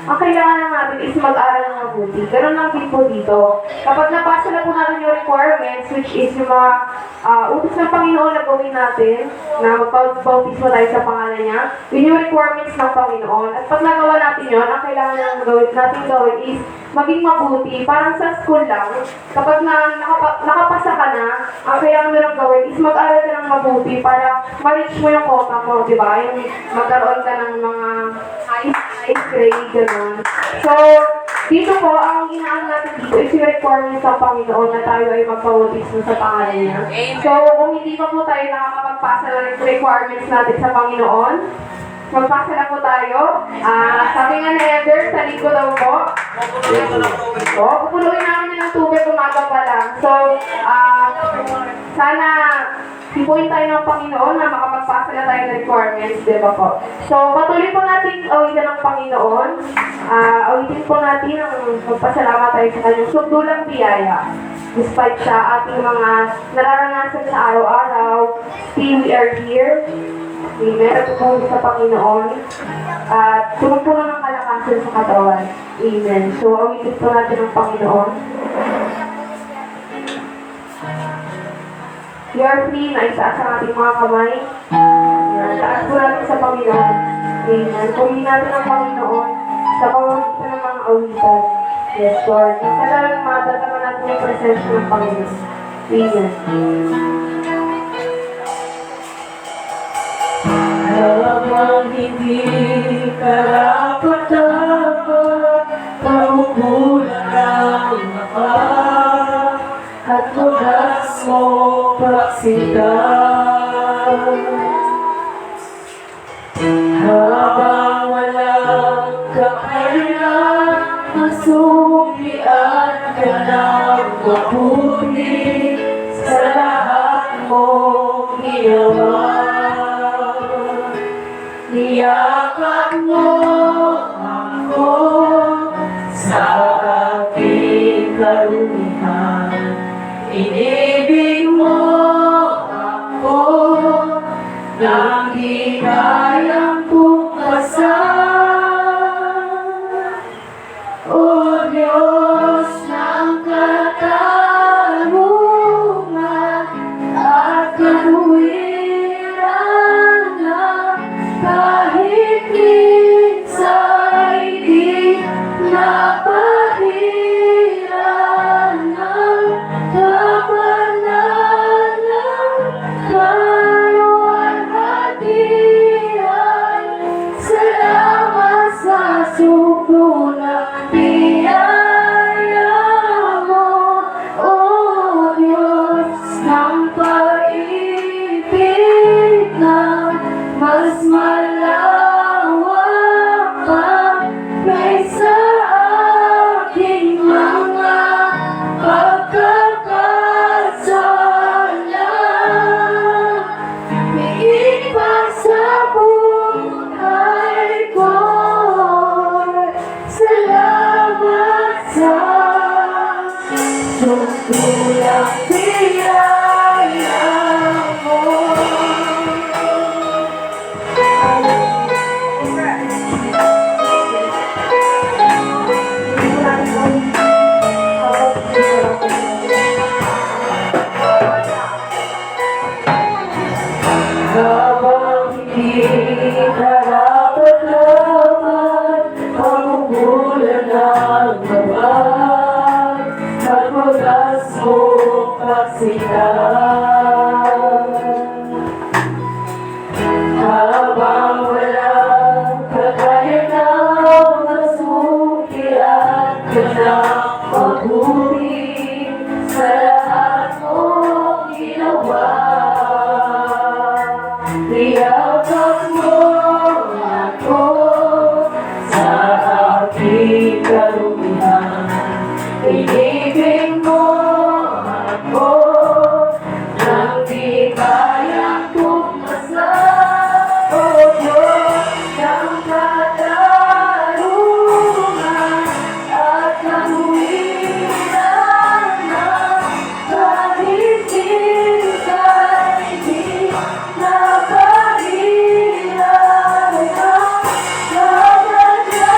ang kailangan lang natin is mag-aral ng mabuti. Ganun lang din po dito. Kapag napasa na po natin yung requirements, which is yung mga utos ng Panginoon na gawin natin, na magpag-bautismo tayo sa pangalan niya, yun yung requirements ng Panginoon. At pag nagawa natin yun, ang kailangan natin gawin is maging mabuti. Parang sa school lang, kapag nakapasa ka na, ang kailangan mo lang gawin is mag-aral ka ng mabuti para ma-reach mo yung quota mo, di ba? Yung magkaroon ka ng mga high grade, gano'n. So, dito po, ang ginaan natin dito is yung requirements ng Panginoon na tayo ay magpautismo sa pangalan niya. So, kung hindi pa po tayo nakakapagpasa ng requirements natin sa Panginoon, magpasa na po tayo. Sabi nga ni Elder, sa linggo daw po. Pupunuin namin yun ng tubig umaga pa lang. So, sana hipuin tayo ng Panginoon na makapagpasa na tayo ng requirements, di ba po? So, patuloy po natin awitin ng Panginoon. Awitin po natin ang magpasalamat tayo sa kanyang sundulang biyaya. Despite sa ating mga nararanasan sa araw-araw, still we are here. Amen. At po sa Panginoon. At puno-puno ng kalakasan sa katawan. Amen. So, awitin po natin ng Panginoon. We are free na itaas ang ating mga kamay. Taas po natin sa Panginoon. Amen. Pumili natin ang Panginoon sa pamamagitan ng mga awitan. Yes, Lord. Sa talagang matatama natin yung presensya ng Panginoon. Amen. Habang hindi karapat-dapat, pahugulan ang lakas at tugas mo paksitan. Habang walang kakayanan, masumpian ka ng mabuti sa lahat mong ginawa. Niyakap mo ako sa aking karumihan. Inibig mo ako nang di kayang pumasan. O Diyos ng katarungan at kaluwiran na kahit minsa'y di napahiran ng kapanalang kaluwalhatian. Salamat sa sugo ng biyaya mo, O Diyos ng pag-ibig na mas malawak pa kaysa aking mga pagkakasala. Higit pa sa buhay ko, salamat sa tungkulang biyaya mo. Habang hindi karapat-dapat, pahugulan ang babag at wagas mo paksitan. Habang walang kakayanan, masumpian ka ng mabuti sa lahat mong ginawa. Niyakap mo ako sa aking karumihan. Inibig mo ako nang di kayang pumasan. O Diyos ng katarungan at kaluwiran na kahit minsa'y di napahiran ng kapanalang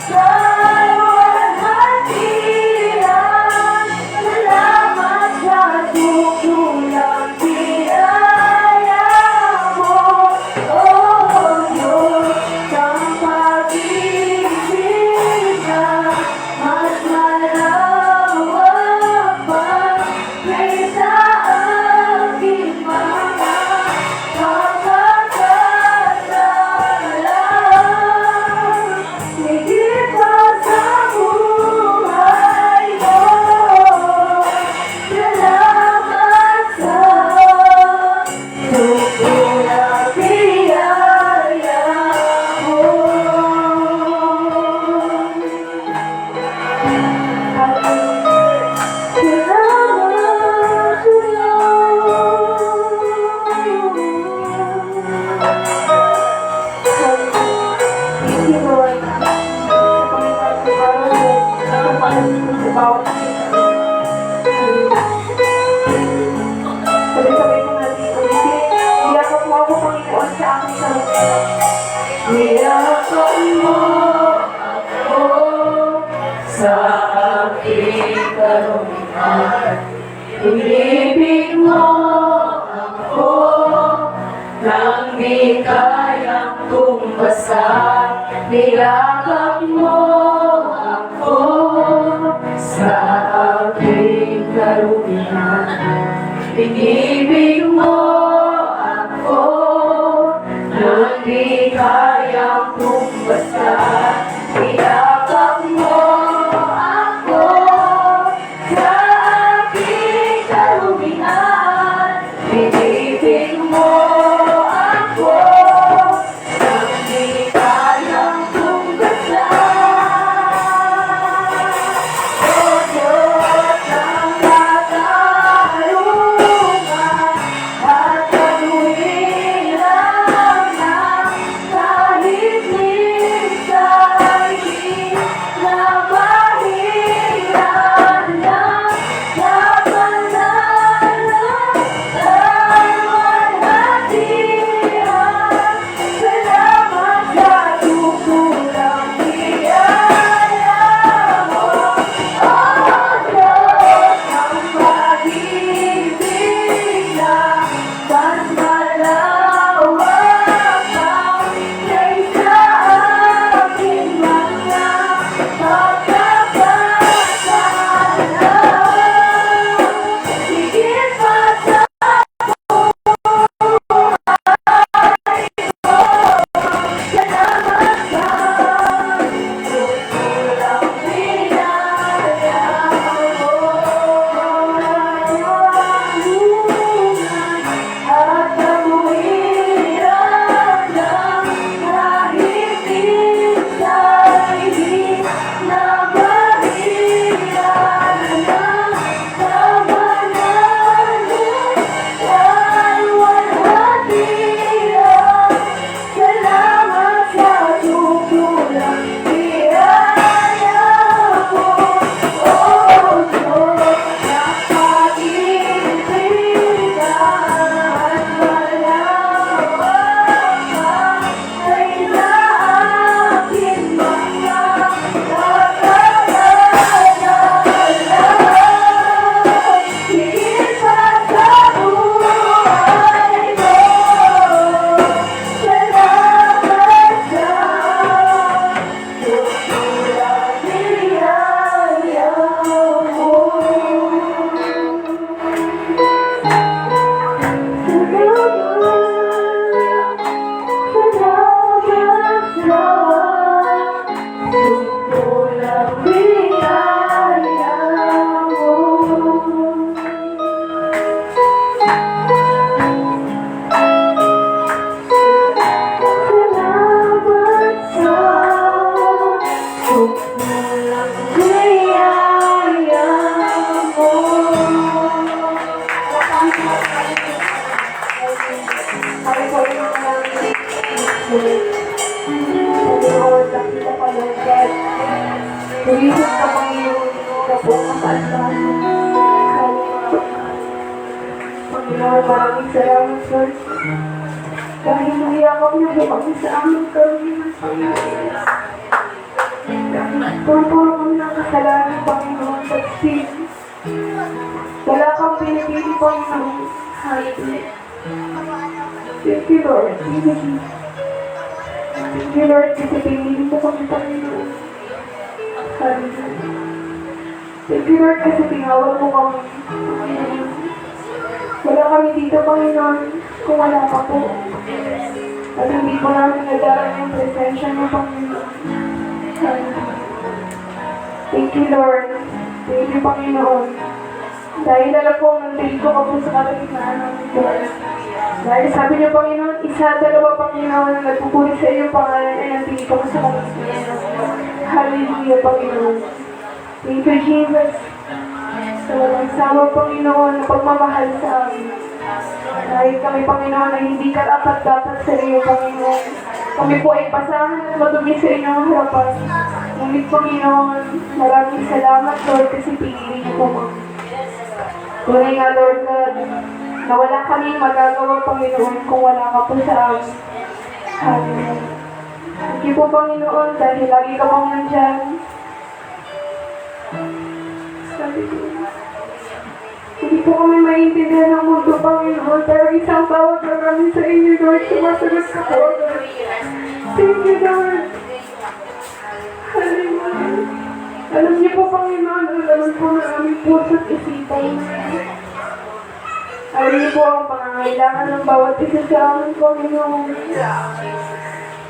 kaluwalhatian. Salamat sa tungkulang biyaya mo, O Diyos ng pag-ibig na mas malawak pa kaysa aking mga pagkakasala. Higit pa sa buhay ko, salamat sa tungkulang biyaya mo. Niyakap mo ako sa aking karumihan. Inibig mo ako nang di kayang tumbasan. Niyakap mo ako sa aking karumihan. Inibig mo ako kayang tumbasa. Pinakap mo ako sa aking kalumihan. Pinibig mo ako nang di kayang tumbasa. O Diyos ng katarungan at katuwiran ng kahit minsan di na mahiran ng napanalo ay walhatihan. Salamat sa tugulang biyaya mo, O Diyos ng pag-ibig na mas malawak pang kaysa aking mga pagkakasala. Higit pa sa salamat sa tugulang biyaya mo. At katuwiran ng kahit minsan di na mahiran ng kabanalo ay walhatihan. Salamat sa tugulang biyaya mo, O Diyos ng pag-ibig at malawak pang kaysa aking mga pagkakasala. Higit pa sa buhay ko, salamat sa tugulang biyaya mo. Tulisip ka Panginoon, ka po ang kaalbahan. Panginoon, maraming salamat, Lord. Dahil nahiyakap niyo po kami sa aming karumihan. Puro kami ng kasalanan, Panginoon, at sin. Wala kang pinipili, Panginoon. Hallelujah. Thank you, Lord. Thank you, Lord, kasi pinili mo kami, Panginoon. Hallelujah. Thank you, Lord, kasi tinawag mo kami. Wala kami dito, Panginoon, kung wala ka po. At hindi po namin nadaran yung presensya mo, Panginoon. Hallelujah. Thank you, Lord. Thank you, Panginoon. Dahil alam po, nandito ka po sa kalagitnaan namin, Lord. Dahil sabi niyo, Panginoon, isa, dalawa, Panginoon, na nagpupuri sa iyong pangalan ay nandito ka sa kalagitnaan. Hallelujah, Panginoon. Thank you, Jesus. Sa walang sawa, Panginoon, na pagmamahal sa amin. Dahil kami, Panginoon, ay hindi karapat-dapat sa iyo, Panginoon. Kami po ay pasahan at madumi sa inyong harapan. Ngunit, Panginoon, maraming salamat, Lord, kasi pinili niyo po kami. Tunay nga, Lord God, na wala kaming magagawa, Panginoon, kung wala ka po sa amin. Hallelujah. Thank you po, Panginoon, dahil lagi ka pong nandyan. Sabi ko, hindi po kami maintindihan ng mundo, Panginoon, pero isang tawag na kami sa inyo, Lord, sumasagot ka po. Thank you, Lord. Hallelujah. Alam niyo po, Panginoon, ang laman po ng aming puso at isipan. Alam niyo po ang pangangailangan ng bawat isa sa amin, Panginoon.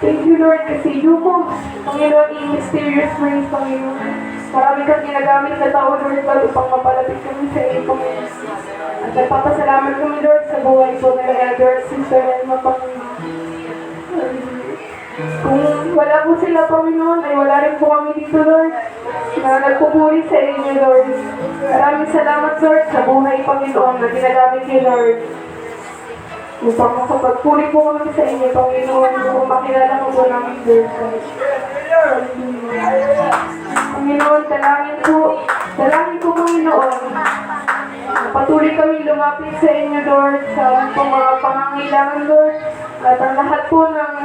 Thank you, Lord, kasi yun mo, Panginoon, in mysterious ways, Panginoon. Marami kang ginagamit na tao, Lord, God, upang mapalapit kami sa iyo, Panginoon. At nagpapasalamat kami, Lord, sa buhay po nila Elder at Sister Elma, Panginoon. Kung wala po sila, Panginoon, ay wala rin po kami dito, Lord, na nagpupuri sa inyo, Lord. Maraming salamat, Lord, sa buhay, Panginoon, na ginagamit niyo, Lord. Upang makapagpuri po kami sa inyo, Panginoon, kung makilala mo po namin, Lord. Panginoon, dalangin po, Panginoon. Patuloy kami lumapit sa inyo, Lord, sa aming mga pangangailangan, Lord. At ang lahat po ng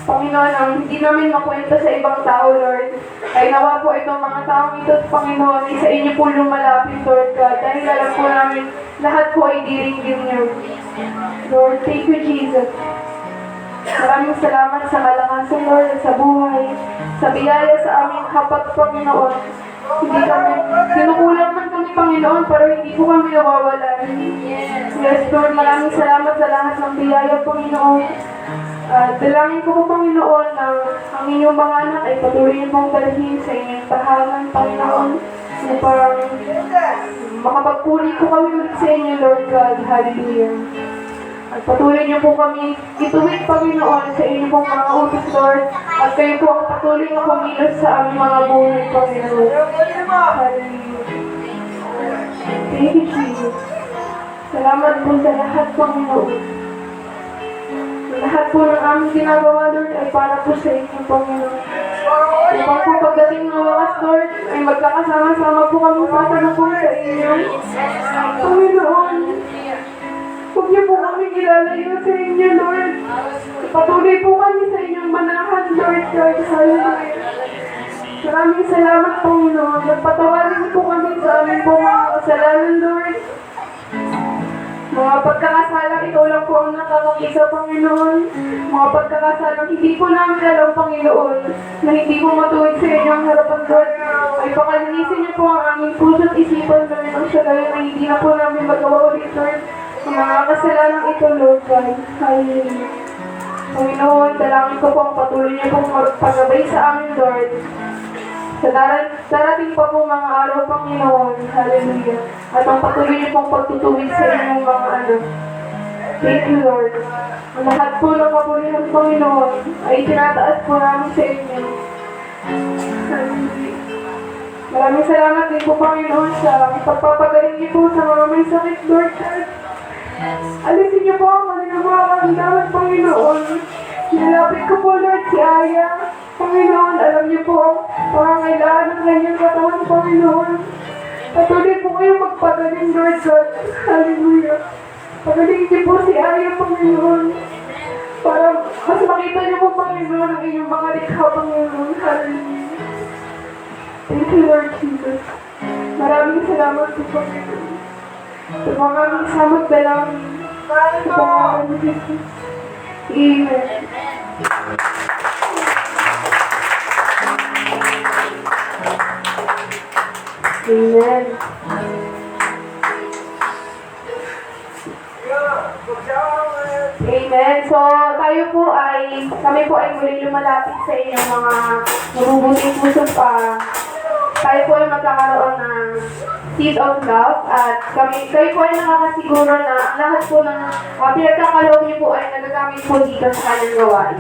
Panginoon, ang hindi namin makwento sa ibang tao, Lord, ay nawa po itong mga taong ito, Panginoon, ay sa inyo po lumalapit, Lord God, dahil alam po namin, lahat po ay diringgin niyo. Lord, thank you, Jesus. Maraming salamat sa kalakasan, Lord, at sa buhay, sa biyaya sa aming kapag, Panginoon. Hindi kami, sinukulang man kami, Panginoon, pero hindi po kami nawawalan. Yes, Lord, maraming salamat sa lahat ng biyaya, Panginoon. Dalangin ko po, Panginoon, na ang inyong mga anak ay patuloy niyo pong dalhin sa inyong tahanan, Panginoon, upang makapagpuri po kami ulit sa inyo, Lord God. Hallelujah. At patuloy niyo po kami ituwid, Panginoon, sa inyong pong mga utos, Lord. At kayo po ang patuloy na kumilos sa aming mga buhay, Panginoon. Hallelujah. Thank you, Jesus. Salamat po sa lahat, Panginoon. Lahat po ng aming ginagawa, Lord, ay para po sa inyo, Panginoon. Upang po pagdating ng wakas, Lord, ay magkakasama-sama po kami patanong sa inyo. Panginoon, huwag niyo po kami ilalayo sa inyo, Lord. Patuloy po kami sa inyong manahan, Lord God. Hallelujah. Maraming salamat, Panginoon. Nagpatawarin po kami sa aming po mga kasalanan, Lord. Mga pagkakasalang ikaw lang po ang nakakakisa, Panginoon. Mga pagkakasalang hindi po namin alam, Panginoon, na hindi po matuwid sa inyo ang harapan, Lord. Ay pakalinisin niyo po ang aming puso at isipan, Lord, ang sagaya na hindi na po namin magawa ulit, Lord. Ang mga kasalanan ito, Lord God. Hallelujah. Panginoon, dalangin ko po ang patuloy niyo pong magpagabay sa amin, Lord. Sa darating pa po mga araw, Panginoon. Hallelujah. At ang patuloy niyo pong pagtutuwid sa inyong mga anak. Thank you, Lord. Ang lahat po ng kapulihan, Panginoon, ay tinataas po namin sa inyo. Hallelujah. Maraming salamat din po, Panginoon, sa pagpapagaling niyo po sa mga may sakit, Lord God. Alisin niyo po ang kanilang mga karamdaman, Panginoon. Nilapit ko po, Lord, si Aya. Panginoon, alam niyo po ang pangangailangan ng kanyang katawan, Panginoon. Patuloy po kayo magpagaling, Lord God. Hallelujah. Pagaling niyo po si Aya, Panginoon. Para mas makita niyo po, Panginoon, ang inyong mga likha, Panginoon. Hallelujah. Thank you, Lord Jesus. Maraming salamat po, Panginoon. Sa mga aming samot dalangin. Sa pangalan ni Jesus. Amen. Amen. Amen. So, kami po ay muli lumalapit sa inyong mga mabubuting puso pa. Tayo po ay magkakaroon ng seed of love at kayo po ay nakakasiguro na lahat po ng pinagkakaloob niyo po ay nagagamit po dito sa kanyang gawain.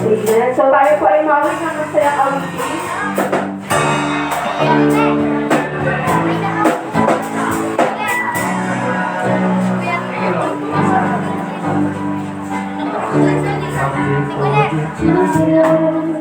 Amen. So, tayo po ay mawag ng masayang awitin. Thank you.